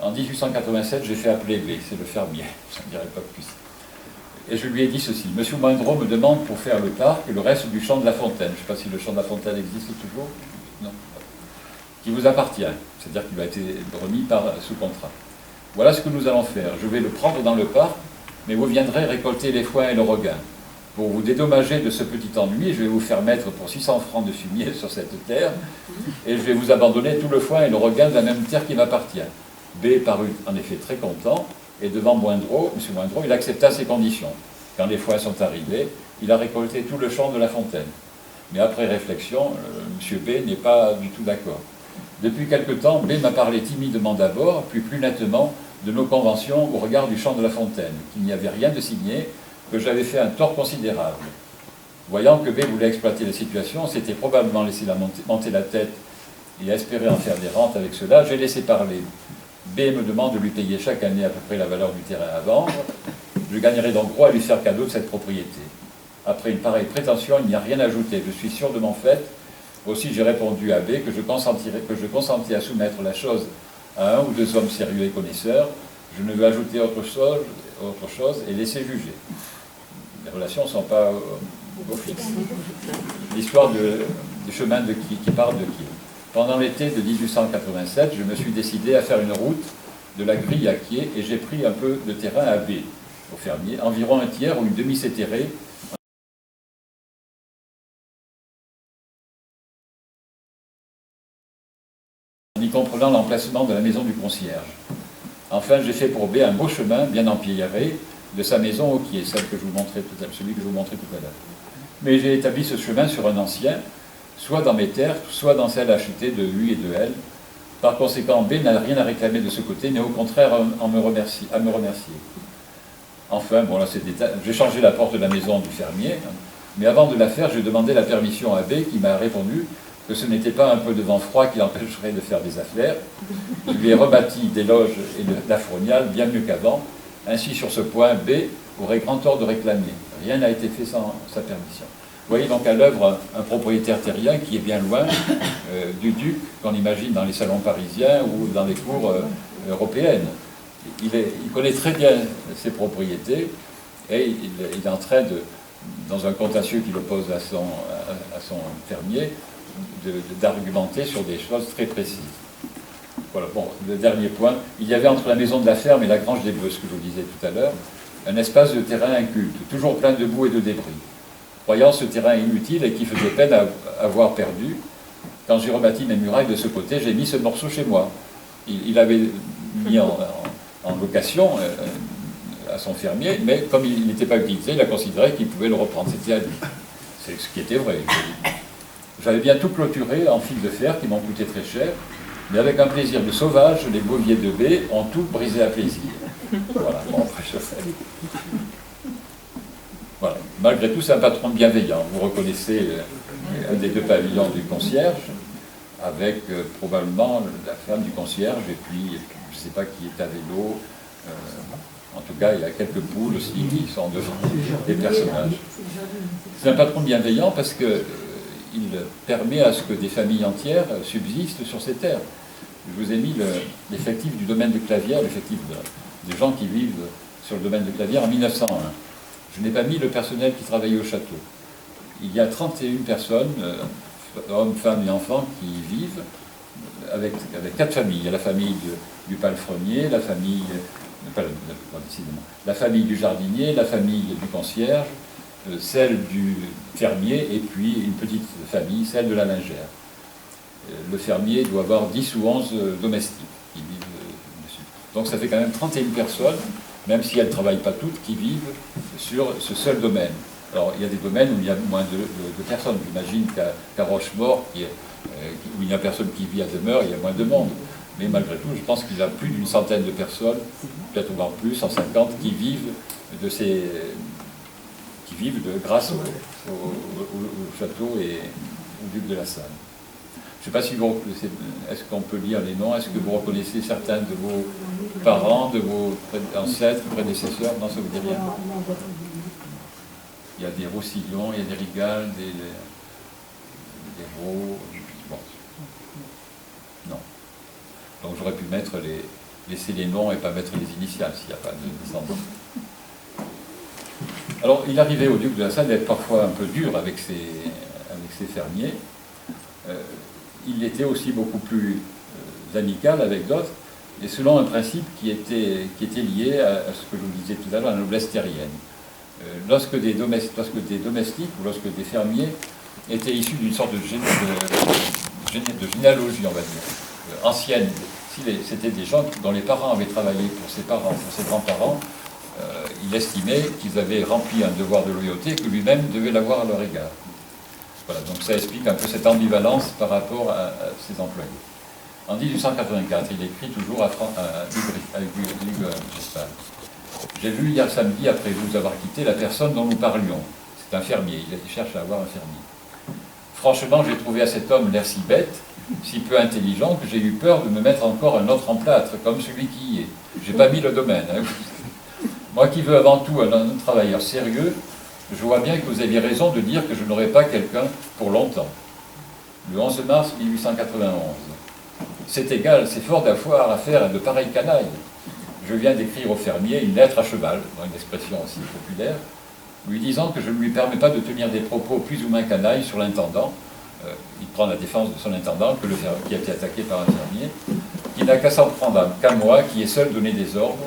En 1887, j'ai fait appeler B, c'est le fermier, je ne dirais pas plus. Et je lui ai dit ceci, « Monsieur Moindreau me demande pour faire le parc le reste du champ de la Fontaine. » Je ne sais pas si le champ de la Fontaine existe toujours. Non. Qui vous appartient, c'est-à-dire qu'il a été remis sous contrat. Voilà ce que nous allons faire. Je vais le prendre dans le parc, mais vous viendrez récolter les foins et le regain. Pour vous dédommager de ce petit ennui, je vais vous faire mettre pour 600 francs de fumier sur cette terre, et je vais vous abandonner tout le foin et le regain de la même terre qui m'appartient. B parut en effet très content, et devant Moindreau, M. Moindreau, il accepta ces conditions. Quand les foins sont arrivés, il a récolté tout le champ de la Fontaine. Mais après réflexion, M. B n'est pas du tout d'accord. Depuis quelque temps, B m'a parlé timidement d'abord, puis plus nettement de nos conventions au regard du champ de La Fontaine, qu'il n'y avait rien de signé, que j'avais fait un tort considérable. Voyant que B voulait exploiter la situation, s'était probablement laissé monter la tête et espérer en faire des rentes avec cela, j'ai laissé parler. B me demande de lui payer chaque année à peu près la valeur du terrain à vendre. Je gagnerai donc droit à lui faire cadeau de cette propriété. Après une pareille prétention, il n'y a rien à ajouter. Je suis sûr de mon fait. Aussi, j'ai répondu à B que je consentais à soumettre la chose à un ou deux hommes sérieux et connaisseurs. Je ne veux ajouter autre chose et laisser juger. Les relations ne sont pas au fixe. L'histoire du chemin qui part de Kiel. Pendant l'été de 1887, je me suis décidé à faire une route de la Grille à Kiel et j'ai pris un peu de terrain à B, au fermier, environ un tiers ou une demi-cétérée, en y comprenant l'emplacement de la maison du concierge. Enfin, j'ai fait pour B un beau chemin bien empierré de sa maison au Kiel, celui que je vous montrais tout à l'heure. Mais j'ai établi ce chemin sur un ancien, soit dans mes terres, soit dans celles achetées de U et de L. Par conséquent, B n'a rien à réclamer de ce côté, mais au contraire à me remercier. Enfin, bon là j'ai changé la porte de la maison du fermier, mais avant de la faire, j'ai demandé la permission à B qui m'a répondu que ce n'était pas un peu de vent froid qui l'empêcherait de faire des affaires. Je lui ai rebâti des loges et de la frognale bien mieux qu'avant. Ainsi, sur ce point, B aurait grand tort de réclamer. Rien n'a été fait sans sa permission. Vous voyez donc à l'œuvre un propriétaire terrien qui est bien loin du duc qu'on imagine dans les salons parisiens ou dans les cours européennes. Il connaît très bien ses propriétés et il est en train dans un contentieux qu'il oppose à son fermier, d'argumenter sur des choses très précises. Voilà, bon, le dernier point, il y avait entre la maison de la ferme et la grange des bœufs, ce que je vous disais tout à l'heure, un espace de terrain inculte, toujours plein de boue et de débris. Croyant ce terrain inutile et qui faisait peine à avoir perdu, quand j'ai rebâti mes murailles de ce côté, j'ai mis ce morceau chez moi. Il avait mis en location à son fermier, mais comme il n'était pas utilisé, il a considéré qu'il pouvait le reprendre. C'était à lui. C'est ce qui était vrai. J'avais bien tout clôturé en fil de fer qui m'ont coûté très cher, mais avec un plaisir de sauvage, les boviers de B ont tout brisé à plaisir. Voilà, bon, après je fais. Voilà. Malgré tout, c'est un patron bienveillant. Vous reconnaissez un des deux pavillons du concierge, avec probablement la femme du concierge, et puis je ne sais pas qui est à vélo. En tout cas, il y a quelques poules aussi qui sont devant des personnages. C'est un patron bienveillant parce qu'il permet à ce que des familles entières subsistent sur ces terres. Je vous ai mis l'effectif du domaine de Clavière, l'effectif des gens qui vivent sur le domaine de Clavière en 1901. Je n'ai pas mis le personnel qui travaillait au château. Il y a 31 personnes, hommes, femmes et enfants, qui y vivent avec 4 familles. Il y a la famille du palefrenier, la famille du jardinier, la famille du concierge, celle du fermier et puis une petite famille, celle de la lingère. Le fermier doit avoir 10 ou 11 domestiques qui vivent dessus. Donc ça fait quand même 31 personnes, même si elles ne travaillent pas toutes, qui vivent sur ce seul domaine. Alors il y a des domaines où il y a moins de personnes. J'imagine qu'à Rochemort, où il n'y a personne qui vit à demeure, il y a moins de monde. Mais malgré tout, je pense qu'il y a plus d'une centaine de personnes, peut-être voire plus, 150, qui vivent grâce au château et au duc de la Salle. Je ne sais pas si vous est-ce qu'on peut lire les noms, est-ce que vous reconnaissez certains de vos parents, de vos ancêtres, prédécesseurs? Non, ça ne vous dit rien. Il y a des Roussillons, il y a des Rigal, des Raux. Bon. Non. Donc j'aurais pu laisser les noms et pas mettre les initiales s'il n'y a pas de descendants. Alors il arrivait au duc de la Salle d'être parfois un peu dur avec ses fermiers. Il était aussi beaucoup plus amical avec d'autres, et selon un principe qui était lié à ce que je vous disais tout à l'heure, la noblesse terrienne. Lorsque des domestiques ou lorsque des fermiers étaient issus d'une sorte de généalogie, on va dire, ancienne, si c'était des gens dont les parents avaient travaillé pour ses parents, pour ses grands-parents, il estimait qu'ils avaient rempli un devoir de loyauté que lui-même devait l'avoir à leur égard. Voilà, donc ça explique un peu cette ambivalence par rapport à ses employés. En 1884, il écrit toujours à Hugues Rispal. J'ai vu hier samedi, après vous avoir quitté, la personne dont nous parlions. C'est un fermier, il cherche à avoir un fermier. Franchement, j'ai trouvé à cet homme l'air si bête, si peu intelligent, que j'ai eu peur de me mettre encore un autre en plâtre, comme celui qui y est. J'ai pas mis le domaine. Hein. Moi qui veux avant tout un travailleur sérieux, je vois bien que vous aviez raison de dire que je n'aurai pas quelqu'un pour longtemps. Le 11 mars 1891. C'est égal, c'est fort d'avoir affaire à de pareilles canailles. Je viens d'écrire au fermier une lettre à cheval, dans une expression aussi populaire, lui disant que je ne lui permets pas de tenir des propos plus ou moins canailles sur l'intendant. Il prend la défense de son intendant, qui a été attaqué par un fermier, qui n'a qu'à s'en prendre qu'à moi, qui ai seul donné des ordres,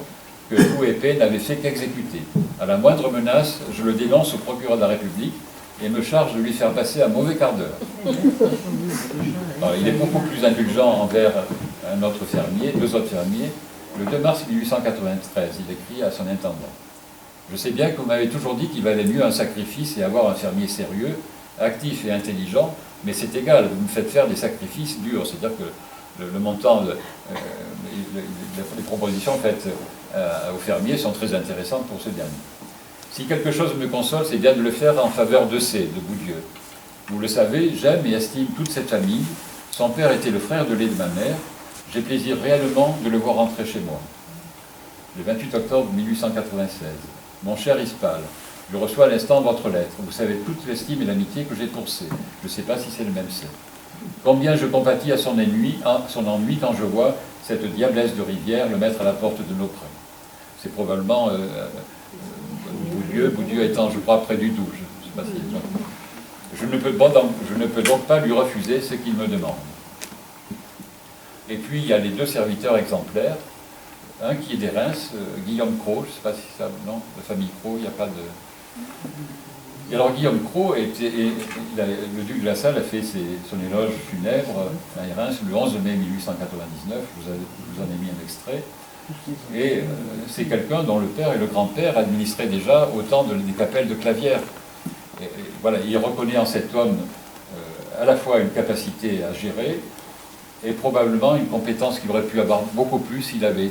que tout épée n'avait fait qu'exécuter. À la moindre menace, je le dénonce au procureur de la République et me charge de lui faire passer un mauvais quart d'heure. Alors, il est beaucoup plus indulgent envers un autre fermier, deux autres fermiers. Le 2 mars 1893, il écrit à son intendant. Je sais bien que vous m'avez toujours dit qu'il valait mieux un sacrifice et avoir un fermier sérieux, actif et intelligent, mais c'est égal, vous me faites faire des sacrifices durs, c'est-à-dire que le montant, les propositions faites aux fermiers sont très intéressantes pour ce dernier. Si quelque chose me console, c'est bien de le faire en faveur de Boudieu. Vous le savez, j'aime et estime toute cette famille. Son père était le frère de lait de ma mère. J'ai plaisir réellement de le voir rentrer chez moi. Le 28 octobre 1896. Mon cher Rispal, je reçois à l'instant votre lettre. Vous savez toute l'estime et l'amitié que j'ai pour C. Je ne sais pas si c'est le même C. Combien je compatis à son ennui quand je vois cette diablesse de Rivière le mettre à la porte de nos prés. C'est probablement Boudieu étant, je crois, près du Doubs. Je ne sais pas si je ne peux donc pas lui refuser ce qu'il me demande. Et puis, il y a les deux serviteurs exemplaires. Un qui est des Reims, Guillaume Cros, je ne sais pas si ça... Non, la famille Cros, il n'y a pas de... Et alors, Guillaume Cros, le duc de la Salle a fait son éloge funèbre à Reims le 11 mai 1899. Je vous en ai mis un extrait. Et c'est quelqu'un dont le père et le grand-père administraient déjà autant des capelles de Clavière. Et voilà, il reconnaît en cet homme à la fois une capacité à gérer et probablement une compétence qu'il aurait pu avoir beaucoup plus s'il avait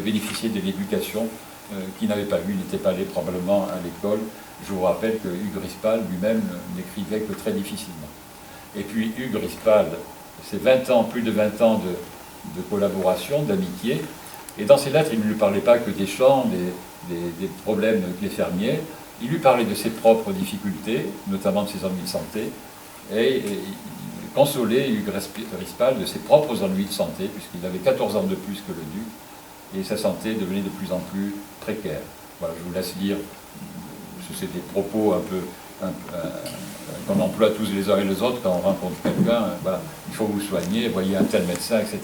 bénéficié de l'éducation qu'il n'avait pas eu. Il n'était pas allé probablement à l'école. Je vous rappelle que Hugues Rispal lui-même n'écrivait que très difficilement. Et puis Hugues Rispal, c'est plus de 20 ans de collaboration, d'amitié. Et dans ses lettres, il ne lui parlait pas que des champs, des problèmes des fermiers. Il lui parlait de ses propres difficultés, notamment de ses ennuis de santé, et il consolait Hugues Rispal de ses propres ennuis de santé, puisqu'il avait 14 ans de plus que le duc, et sa santé devenait de plus en plus précaire. Voilà, je vous laisse lire, c'est des propos un peu qu'on emploie tous les uns et les autres quand on rencontre quelqu'un. Voilà, il faut vous soigner, voyez un tel médecin, etc.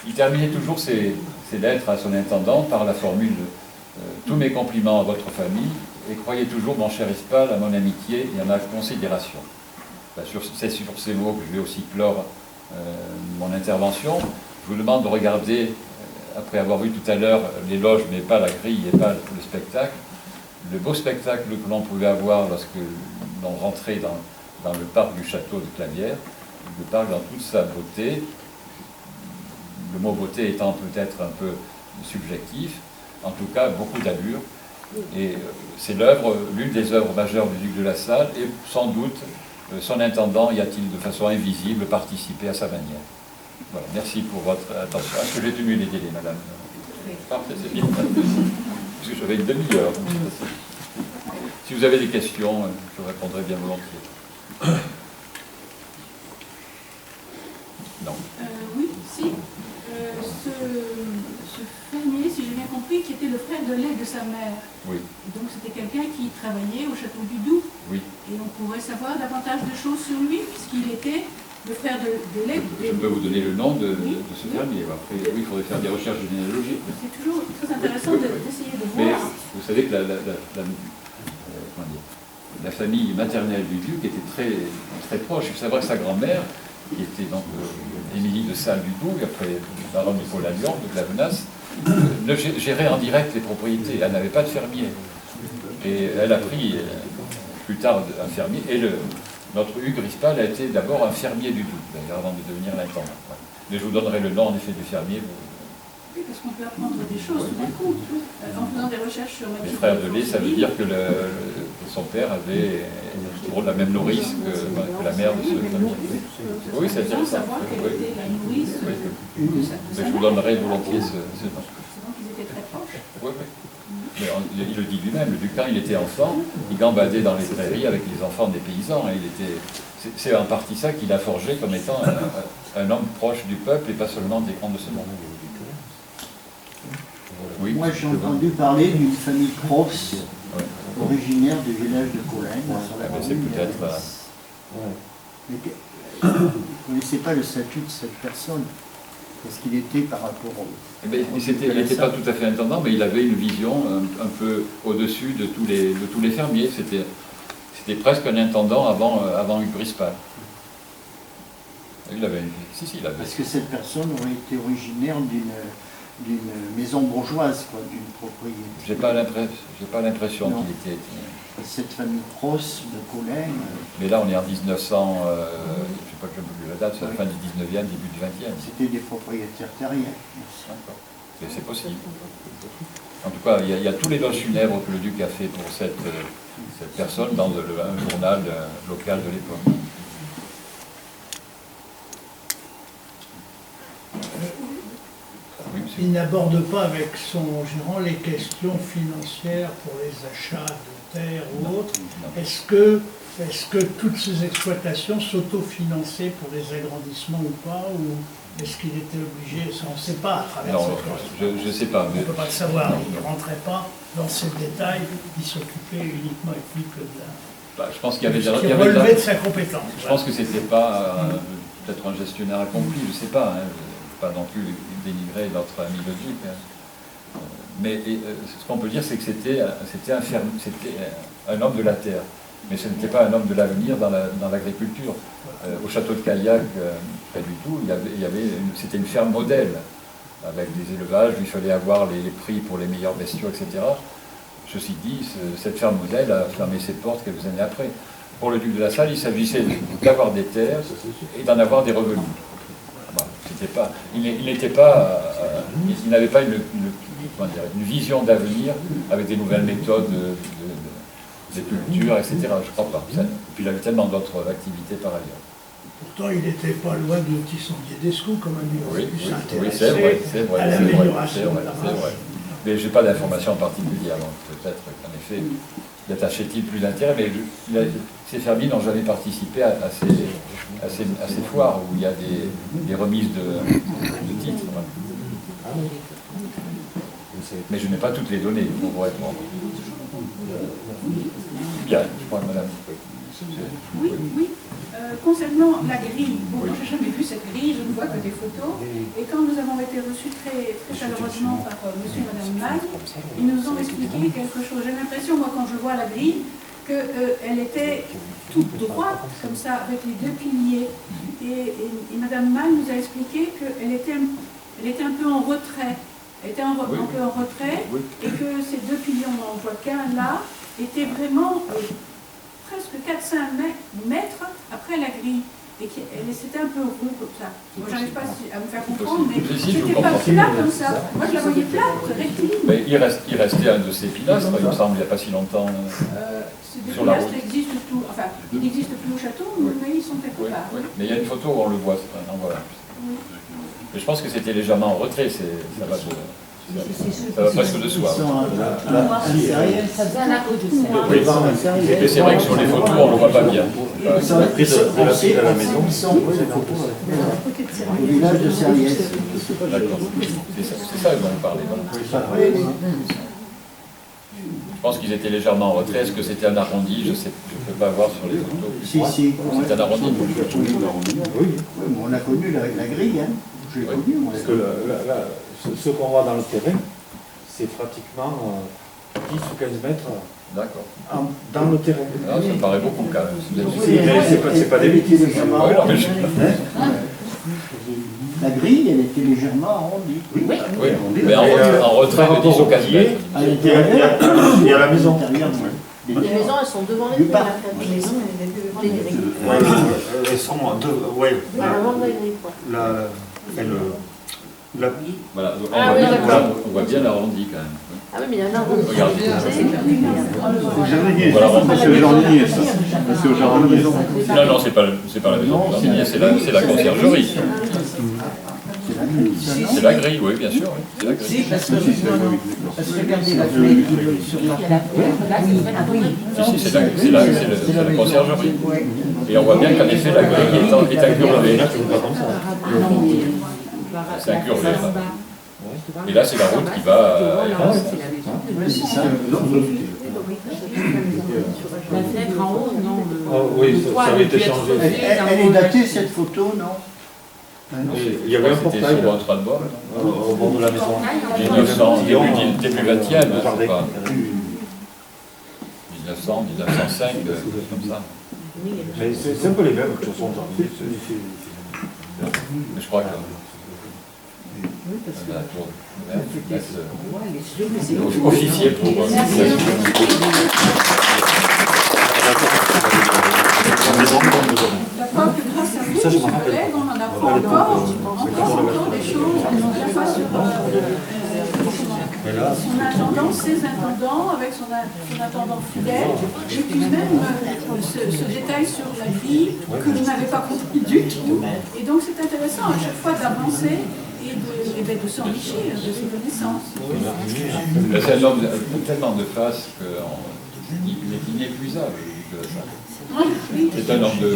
Il terminait toujours ses lettres à son intendant par la formule « Tous mes compliments à votre famille et croyez toujours, mon cher Rispal, à mon amitié et à ma considération. » C'est sur ces mots que je vais aussi clore mon intervention. Je vous demande de regarder, après avoir vu tout à l'heure les loges, mais pas la grille et pas le spectacle, le beau spectacle que l'on pouvait avoir lorsque l'on rentrait dans le parc du château de Clavière, le parc dans toute sa beauté. Le mot beauté étant peut-être un peu subjectif, en tout cas beaucoup d'allure. Et c'est l'une des œuvres majeures du duc de la Salle, et sans doute son intendant y a-t-il de façon invisible participé à sa manière. Voilà, merci pour votre attention. Est-ce que j'ai tenu les délais, madame? Parfait, c'est bien. Parce que j'avais une demi-heure. Si vous avez des questions, je répondrai bien volontiers. Non.
Oui, si. Ce fermier, si j'ai bien compris, qui était le frère de lait de sa mère.
Oui.
Et donc c'était quelqu'un qui travaillait au château du Doubs.
Oui.
Et on pourrait savoir davantage de choses sur lui, puisqu'il était le frère de lait.
Je peux vous donner le nom de ce fermier. Après, oui, il faudrait faire des recherches généalogiques.
C'est toujours très intéressant d'essayer de
Mais
voir.
vous savez que la famille maternelle du duc était très, très proche. Il faut savoir que sa grand-mère, qui était donc Émilie de Salles-du-Doubs, après baronne de Paul-Allion, de Glavenas, gérait en direct les propriétés. Elle n'avait pas de fermier. Et elle a pris plus tard un fermier. Et Notre Hugues Rispal a été d'abord un fermier du Doubs, d'ailleurs, avant de devenir l'intendant. Ouais. Mais je vous donnerai le nom, en effet, du fermier.
Oui, parce qu'on peut apprendre des choses tout d'un coup, en faisant des recherches sur
Les frères de lait, ça veut dire que son père avait la même nourrice que la mère de ce famille. Oui, c'est intéressant.
savoir qu'elle était la nourrice de sa
Mais je vous donnerai volontiers ce nom.
Donc ils étaient très proches.
Oui, oui. Mais il le dit lui-même, le duc, quand il était enfant, il gambadait dans les prairies avec les enfants des paysans. Et c'est en partie ça qu'il a forgé comme étant un homme proche du peuple et pas seulement des grands de ce monde. Oui.
Moi, j'ai entendu parler d'une famille Cross,
Ouais.
originaire du village de Colaine, sur la
Ah, mais c'est
commune
peut-être,
d'Aris. Mais vous ne connaissez pas le statut de cette personne, parce qu'il était par rapport au...
Eh bien, il n'était pas tout à fait intendant, mais il avait une vision un peu au-dessus de tous les fermiers. C'était presque un intendant avant Hugues Rispal. Il avait il avait.
Parce que cette personne aurait été originaire d'une maison bourgeoise, quoi, d'une propriété.
J'ai pas l'impression
Non.
qu'il était.
Cette famille Cross de Colaine,
Mais là, on est en 1900, je ne sais pas que je me plus la date, c'est la fin du 19e, début du 20e.
c'était des propriétaires terriens.
D'accord. Mais c'est possible. En tout cas, il y a tous les loges funèbres que le duc a fait pour cette personne dans un journal local de l'époque. Oui, monsieur.
Il n'aborde pas avec son gérant les questions financières pour les achats de terres ou autres.
Non.
Est-ce que toutes ces exploitations s'autofinançaient pour les agrandissements ou pas, ou est-ce qu'il était obligé, ça on ne sait pas à travers
Non,
cette question.
je ne sais pas.
On
Mais...
ne peut pas le savoir, il ne rentrait pas dans ces détails, il s'occupait uniquement et plus que de
je pense qu'il y avait
ce qui relevait de sa compétence.
Je pense que c'était pas peut-être un gestionnaire accompli, je ne sais pas. Hein, pas non plus dénigrer notre ami le duc. Hein. Mais ce qu'on peut dire, c'est que c'était un homme de la terre. Mais ce n'était pas un homme de l'avenir dans l'agriculture. Au château de Caillac, près du Doubs, c'était une ferme modèle, avec des élevages, il fallait avoir les prix pour les meilleurs bestiaux, etc. Ceci dit, cette ferme modèle a fermé ses portes quelques années après. Pour le duc de La Salle, il s'agissait d'avoir des terres et d'en avoir des revenus. Voilà, il n'avait pas une vision d'avenir avec des nouvelles méthodes de culture, etc. Je crois pas. Puis il avait tellement d'autres activités par ailleurs.
Pourtant, il n'était pas loin de Tissandier d'Escoux, comme un
Oui,
plus
oui, c'est
intéressé
vrai,
à l'amélioration de la
c'est vrai. Mais je n'ai pas d'informations particulières, donc peut-être qu'en effet, y attachait-il plus d'intérêt, mais ces fermiers n'ont jamais participé à ces foires où il y a des remises de titres. Voilà. Mais je n'ai pas toutes les données pour vous répondre. Bien, je crois, madame.
Oui, oui. Concernant la grille, bon, moi j'ai jamais vu cette grille, je ne vois que des photos. Et quand nous avons été reçus très chaleureusement par monsieur et madame Magne, ils nous ont expliqué quelque chose. J'ai l'impression, moi, quand je vois la grille, qu'elle était toute droite, comme ça, avec les deux piliers. Et madame Magne nous a expliqué qu'elle était un peu en retrait. Elle était un peu en retrait, et que ces deux piliers, on n'en voit qu'un là, étaient vraiment presque 4-5 mètres après la grille. Et c'était un peu rond comme ça. Moi, j'arrive pas à me faire comprendre, mais c'était pas plat comme ça. Moi, je la voyais plate, rectiligne.
Mais il restait un de ces pilastres, il me semble, il n'y a pas si longtemps.
Ces deux
sur la
pilastres
route.
existent tout. Enfin, ils n'existent plus au château, mais ils sont quelque part.
Oui. Mais il y a une photo où on le voit. Voilà.
Oui.
Mais je pense que c'était légèrement en retrait, ça va presque de soi.
Ils sont à Serriès.
Ça faisait un arc de cerf.
Oui, mais c'est vrai que sur les photos, on ne le voit pas bien.
Ils sont à la maison. Ils sont au village de Serriès.
D'accord. C'est ça dont on parlait. Je pense qu'ils étaient légèrement en retrait. Est-ce que c'était un arrondi? Je ne peux pas voir sur les photos.
Si.
C'est un arrondi.
Oui, mais on a connu la grille, hein. Je l'ai connu, moi.
Parce que ce qu'on voit dans le terrain, c'est pratiquement 10 ou 15 mètres
D'accord.
dans le terrain.
Ah, ça me paraît beaucoup quand même.
C'est pas des bêtises.
Ouais, non, mais
La grille, elle était légèrement arrondie.
Oui, mais en retrait de 10 ou 15 mètres.
À l'intérieur,
Il y a la maison.
à l'intérieur, Les
Les maisons, elles sont devant les
Nulle
grilles.
part.
La maison, elle est devant les grilles.
Ouais, elles sont ouais,
Avant la grille, quoi.
Voilà, on,
Ah
voit
oui,
bien,
d'accord.
on voit bien l'arrondi quand même.
Ah oui, mais il y en a un autre.
Regardez.
C'est au jardinier,
Voilà,
c'est au jardinier, ça. C'est au jardinier.
Non, c'est pas la maison du jardinier, c'est la conciergerie. C'est la grille, oui, bien sûr. Oui. C'est la grille.
Si, parce que regardez la fenêtre sur la
Si, c'est la conciergerie. Et on voit bien qu'en effet, la grille est incurvée. C'est incurvé, là. Et là, c'est la route qui va à Erasme.
La fenêtre en haut, non.
Ah oui, ça avait été changé.
Elle est datée cette photo, non?
Il y avait un
C'était
portail
sur un toit de bois.
au bord de la maison.
1900, début 20e,
Le jardin.
c'est pas 1900, 1905, comme ça.
Mais c'est un peu les mêmes, de toute façon.
Mais je crois que la tour officier pour
La preuve que grâce à vous, chers collègues, on en apprend encore des choses, la fois sur son intendant, ses intendants, avec son intendant fidèle, et puis même ce détail sur la vie que vous n'avez pas compris du tout. Et donc c'est intéressant à chaque fois d'avancer et de s'enrichir de ses connaissances.
c'est un homme tellement de face qu'il est inépuisable. C'est un homme je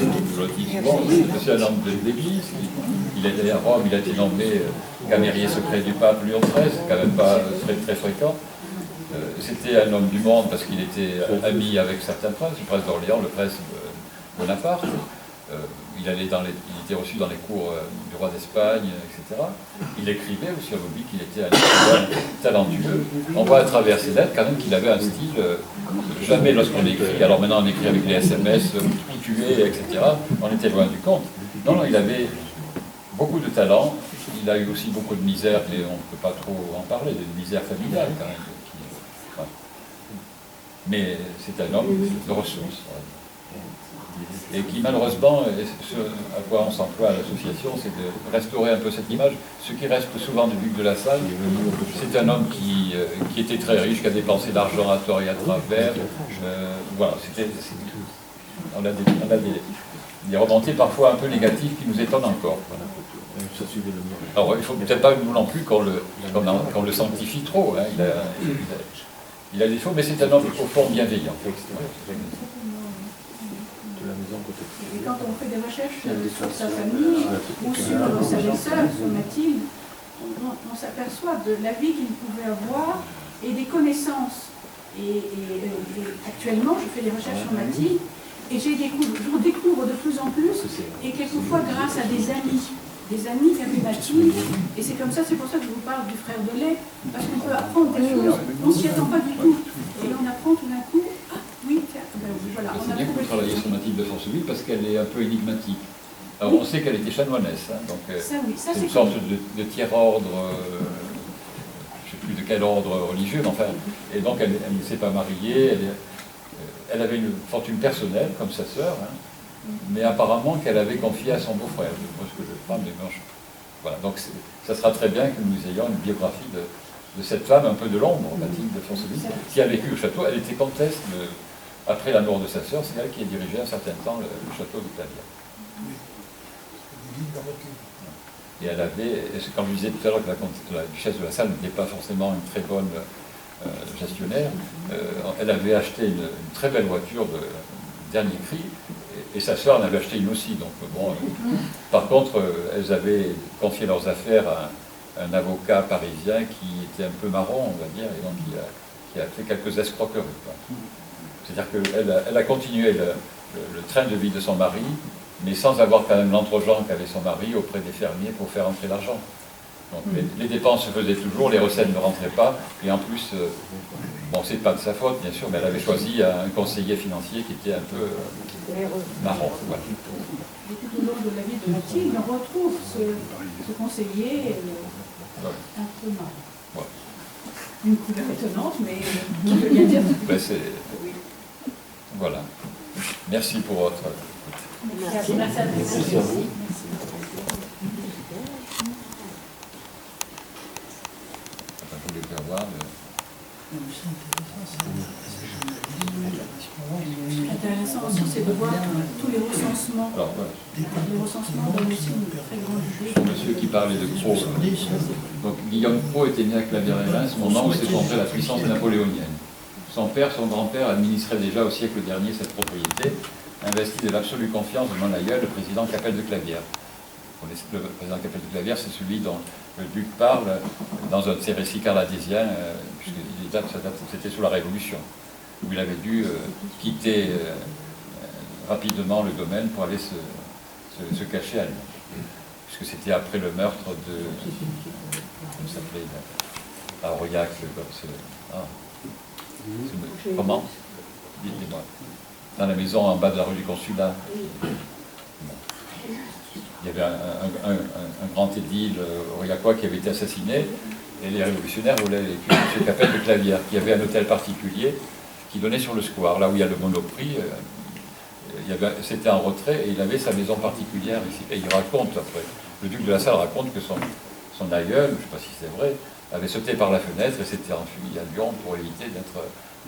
le dis souvent, c'est un homme d'église. Il est allé à Rome, il a été nommé camérier secret du pape Léon XIII, c'est quand même pas très fréquent. C'était un homme du monde parce qu'il était ami avec certains princes, le prince d'Orléans, le prince Bonaparte. Il était reçu dans les cours du roi d'Espagne, etc. Il écrivait aussi, on oublie qu'il était un écrivain talentueux. On voit à travers ses lettres quand même qu'il avait un style, jamais lorsqu'on écrit, alors maintenant on écrit avec les SMS, tuer, etc. On était loin du compte. Non, il avait beaucoup de talent, il a eu aussi beaucoup de misère, et on ne peut pas trop en parler, de misère familiale quand même. Voilà. Mais c'est un homme de ressources. Et qui malheureusement, ce à quoi on s'emploie à l'association, c'est de restaurer un peu cette image. Ce qui reste souvent du duc de La Salle, c'est un homme qui était très riche, qui a dépensé l'argent à tort et à travers. Voilà, on a des remontées parfois un peu négatives qui nous étonnent encore. Voilà. Alors il ne faut peut-être pas nous non plus qu'on le sanctifie trop. Hein. Il a des défauts, mais c'est un homme au fond bienveillant.
Et quand on fait des recherches sur sa famille ou sur sa belle-sœur, sur Mathilde, on s'aperçoit de la vie qu'il pouvait avoir et des connaissances. Et actuellement, je fais des recherches sur Mathilde et j'en découvre de plus en plus, et quelquefois grâce à des amis qui avaient Mathilde. Et c'est comme ça, c'est pour ça que je vous parle du frère de lait, parce qu'on peut apprendre des choses, on ne s'y attend pas du tout. Et on apprend tout d'un coup. Oui, voilà.
C'est bien que vous travaillez sur Mathilde de Fonceville parce qu'elle est un peu énigmatique. Alors on sait qu'elle était chanoinesse, hein, donc c'est une sorte de tiers-ordre, je ne sais plus de quel ordre religieux, mais enfin, et donc elle ne s'est pas mariée, elle avait une fortune personnelle comme sa sœur, hein, mais apparemment qu'elle avait confié à son beau-frère, ce que je crois, mais bon, voilà, donc ça sera très bien que nous ayons une biographie de cette femme un peu de l'ombre, Mathilde de Fonceville, qui a vécu au château. Elle était comtesse après la mort de sa sœur, c'est elle qui a dirigé un certain temps le château de Clavière. Et elle avait, quand je disais tout à l'heure que la duchesse de La Salle n'était pas forcément une très bonne gestionnaire, elle avait acheté une très belle voiture de dernier cri, et sa sœur en avait acheté une aussi. Donc, bon, par contre, elles avaient confié leurs affaires à un avocat parisien qui était un peu marron, on va dire, et donc qui a fait quelques escroqueries. C'est-à-dire qu'elle a continué le train de vie de son mari, mais sans avoir quand même l'entregent qu'avait son mari auprès des fermiers pour faire entrer l'argent. Donc les dépenses se faisaient toujours, les recettes ne rentraient pas, et en plus, bon, c'est pas de sa faute, bien sûr, mais elle avait choisi un conseiller financier qui était un peu marrant. Voilà.
Et tout au long de la vie de Mathilde, on retrouve ce conseiller un peu marrant.
Voilà.
Une couleur étonnante, mais je veux bien dire.
Ben, Voilà. Merci pour votre...
Merci.
Merci à vous.
Je voulais faire voir
Intéressant aussi, c'est de voir tous les recensements.
Alors, voilà.
Les recensements donnent aussi une très grande idée.
Pour monsieur qui parlait de Cros. Donc, Guillaume Cros était né à Clavière-et-Reims. Mon oncle s'est montré la puissance napoléonienne. Son père, son grand-père administraient déjà au siècle dernier cette propriété, investi de l'absolue confiance de mon aïeul, le président Capelle de Clavière. Le président Capelle de Clavière, c'est celui dont le duc parle dans un de ses récits carladésiens, puisque c'était sous la Révolution, où il avait dû quitter rapidement le domaine pour aller se cacher à Lyon. Puisque c'était après le meurtre de... Comment ça s'appelait à Aurillac. Comment? Dites-moi. Dans la maison en bas de la rue du Consulat. Il y avait un grand édile aurillacois qui avait été assassiné, et les révolutionnaires voulaient tuer M. Capelle de Clavière, qui avait un hôtel particulier qui donnait sur le square, là où il y a le Monoprix. C'était en retrait, et il avait sa maison particulière ici. Et il raconte, après, le duc de la Salle raconte que son aïeul, je ne sais pas si c'est vrai, avait sauté par la fenêtre et s'était enfui à Lyon pour éviter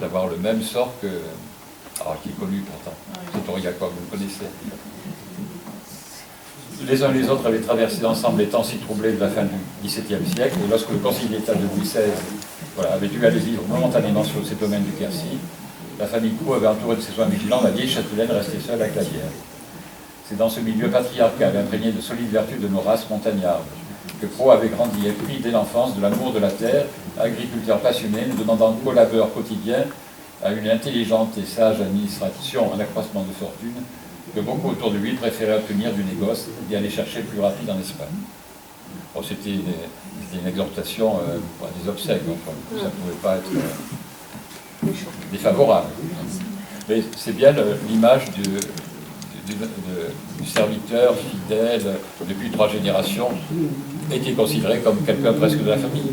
d'avoir le même sort que... Alors, qui est connu pourtant, cet aurillacois, vous le connaissez. Les uns et les autres avaient traversé ensemble les temps si troublés de la fin du XVIIe siècle, et lorsque le Conseil d'État de Louis XVI avait dû aller vivre momentanément sur ces domaines du Quercy, la famille Cros avait entouré de ses soins vigilants la vieille châtelaine restée seule à Clavière. C'est dans ce milieu patriarcal, imprégné de solides vertus de nos races montagnardes, que Cros avait grandi et pris dès l'enfance de l'amour de la terre, agriculteur passionné, ne demandant qu'au labeur quotidien, à une intelligente et sage administration, un accroissement de fortune, que beaucoup autour de lui préféraient obtenir du négoce et aller chercher le plus rapide en Espagne. Bon, c'était une exhortation, des obsèques, enfin, ça ne pouvait pas être défavorable. Mais c'est bien l'image du serviteur fidèle depuis 3 générations et qui est considéré comme quelqu'un presque de la famille.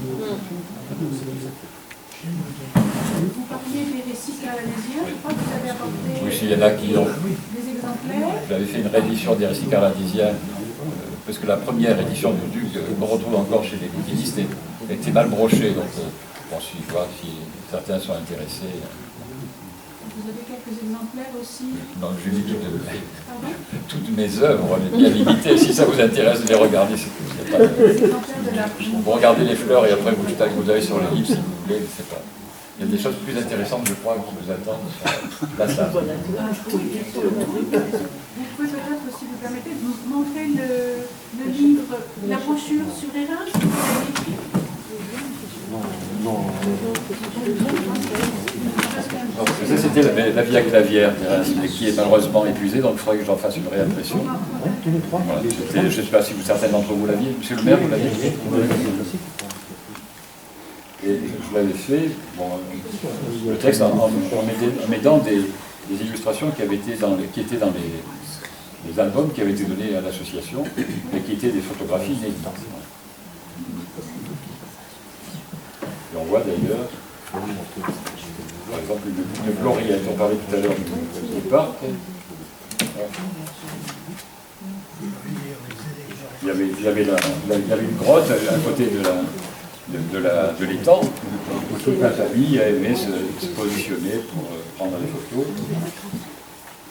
Vous parliez des récits carladésiens, je crois que vous avez apporté
Oui, il y en a qui ont...
des exemplaires.
J'avais fait une réédition des récits carladésiens, parce que la première édition du Duc, qu'on retrouve encore chez les bouquinistes, était mal brochée. Donc, bon, si certains sont intéressés.
Vous avez quelques exemplaires aussi.
Donc, je lis toutes mes œuvres, bien limitées. Si ça vous intéresse de les regarder, c'est pas... Vous regardez les fleurs et après vous allez sur les livres si vous voulez, c'est pas... Il y a des choses plus intéressantes, je crois, qui vous attendent sur la salle.
Vous pouvez peut-être, si vous permettez, vous montrer le livre, la brochure sur Hérin, que vous avez écrit.
Non.
Ça, c'était la vie à Clavière, qui est malheureusement épuisée, donc il faudrait que j'en fasse une réimpression. Voilà, je ne sais pas si certains d'entre vous l'aviez. Monsieur le maire, vous l'aviez fait? Et je l'avais fait, bon, le texte en mettant des illustrations qui étaient dans les albums qui avaient été donnés à l'association, et qui étaient des photographies inédites. Et on voit d'ailleurs, par exemple, une gloriette, on parlait tout à l'heure du parc. Il y avait une grotte à côté de l'étang, où toute la famille a aimé se positionner pour prendre des photos.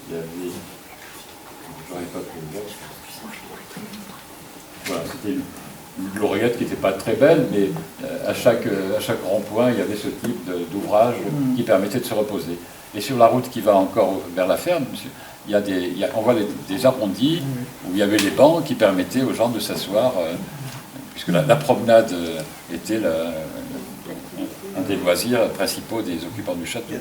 Il y avait... J'aurais pas pu le voir. Voilà, c'était une gloriette qui n'était pas très belle, mais à chaque rond-point, il y avait ce type d'ouvrage qui permettait de se reposer. Et sur la route qui va encore vers la ferme, on voit des arrondis où il y avait les bancs qui permettaient aux gens de s'asseoir, puisque la promenade était un des loisirs principaux des occupants du château.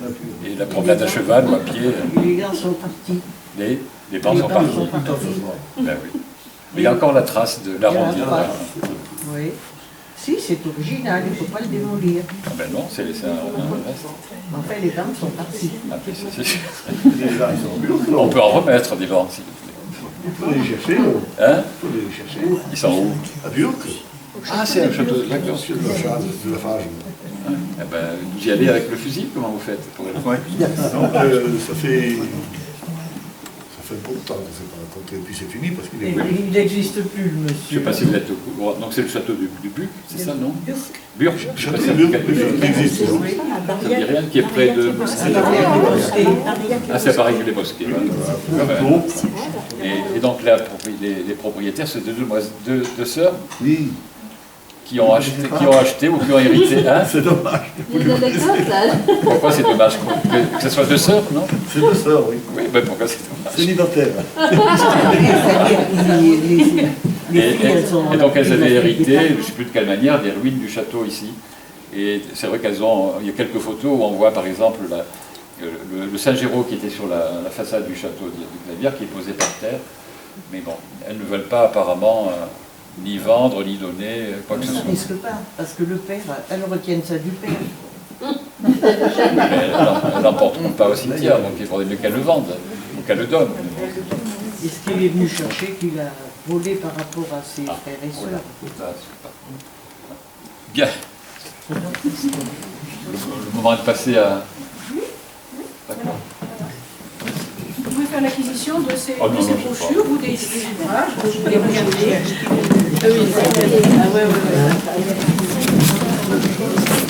Et la promenade à cheval ou à pied...
Les gars sont partis.
Les bancs sont partis. Ben oui. Mais il y a encore la trace de l'arrondi.
Oui. Si, c'est original, il ne faut pas le démolir.
Ah ben non, c'est un reste.
Enfin, les bancs sont partis.
Ah, on peut en remettre des bancs, s'il vous plaît.
Il faut les chercher.
Hein?
Il faut les chercher.
Ils sont où?
À Burc.
Ah, c'est un château de
De la Fage.
Eh ben, vous y allez avec le fusil, comment vous faites pour...
Ouais.
Donc, ça fait un peu de temps que c'est pas raconté, et puis c'est fini parce qu'il est...
Il n'existe plus, le
Je ne
monsieur.
sais pas si vous êtes au courant. Donc c'est le château du Buc, c'est ça, non Burc. Je ne sais pas si
Château
ça
de
vous dit quelque chose.
il existe.
Ça ne dit rien, qui est près de... Ah, c'est pareil que les mosquées. Voilà.
Bon,
Et donc là, les propriétaires, c'est deux sœurs
Oui,
qui ont acheté ou qui ont hérité. Hein,
c'est dommage.
Il y a une anecdote là.
pourquoi c'est dommage que ce soit deux sœurs, non?
C'est de ça, oui.
Oui, ben pourquoi c'est dommage?
Célibataire.
Et donc elles avaient hérité, je ne sais plus de quelle manière, des ruines du château ici. Et c'est vrai qu'elles ont, il y a quelques photos où on voit par exemple le Saint-Géraud qui était sur la façade du château de Clavière, qui est posé par terre. Mais bon, elles ne veulent pas apparemment ni vendre, ni donner, quoi que ce
Ça
soit.
risque pas, parce que le père, elles retiennent ça du père.
Mais elles n'emporteront pas au cimetière, donc il faudrait mieux qu'elles le vendent, ou qu'elles le donnent.
Est-ce qu'il est venu chercher qu'il a volé par rapport à ses frères et
Voilà.
sœurs?
Bien. Le moment est passé à... D'accord.
Vous pouvez faire l'acquisition de ces,
Oh non,
de ces
non, je sais
brochures ou des ouvrages, vous les regardez.
Ah oui, ah ouais, ouais, ouais.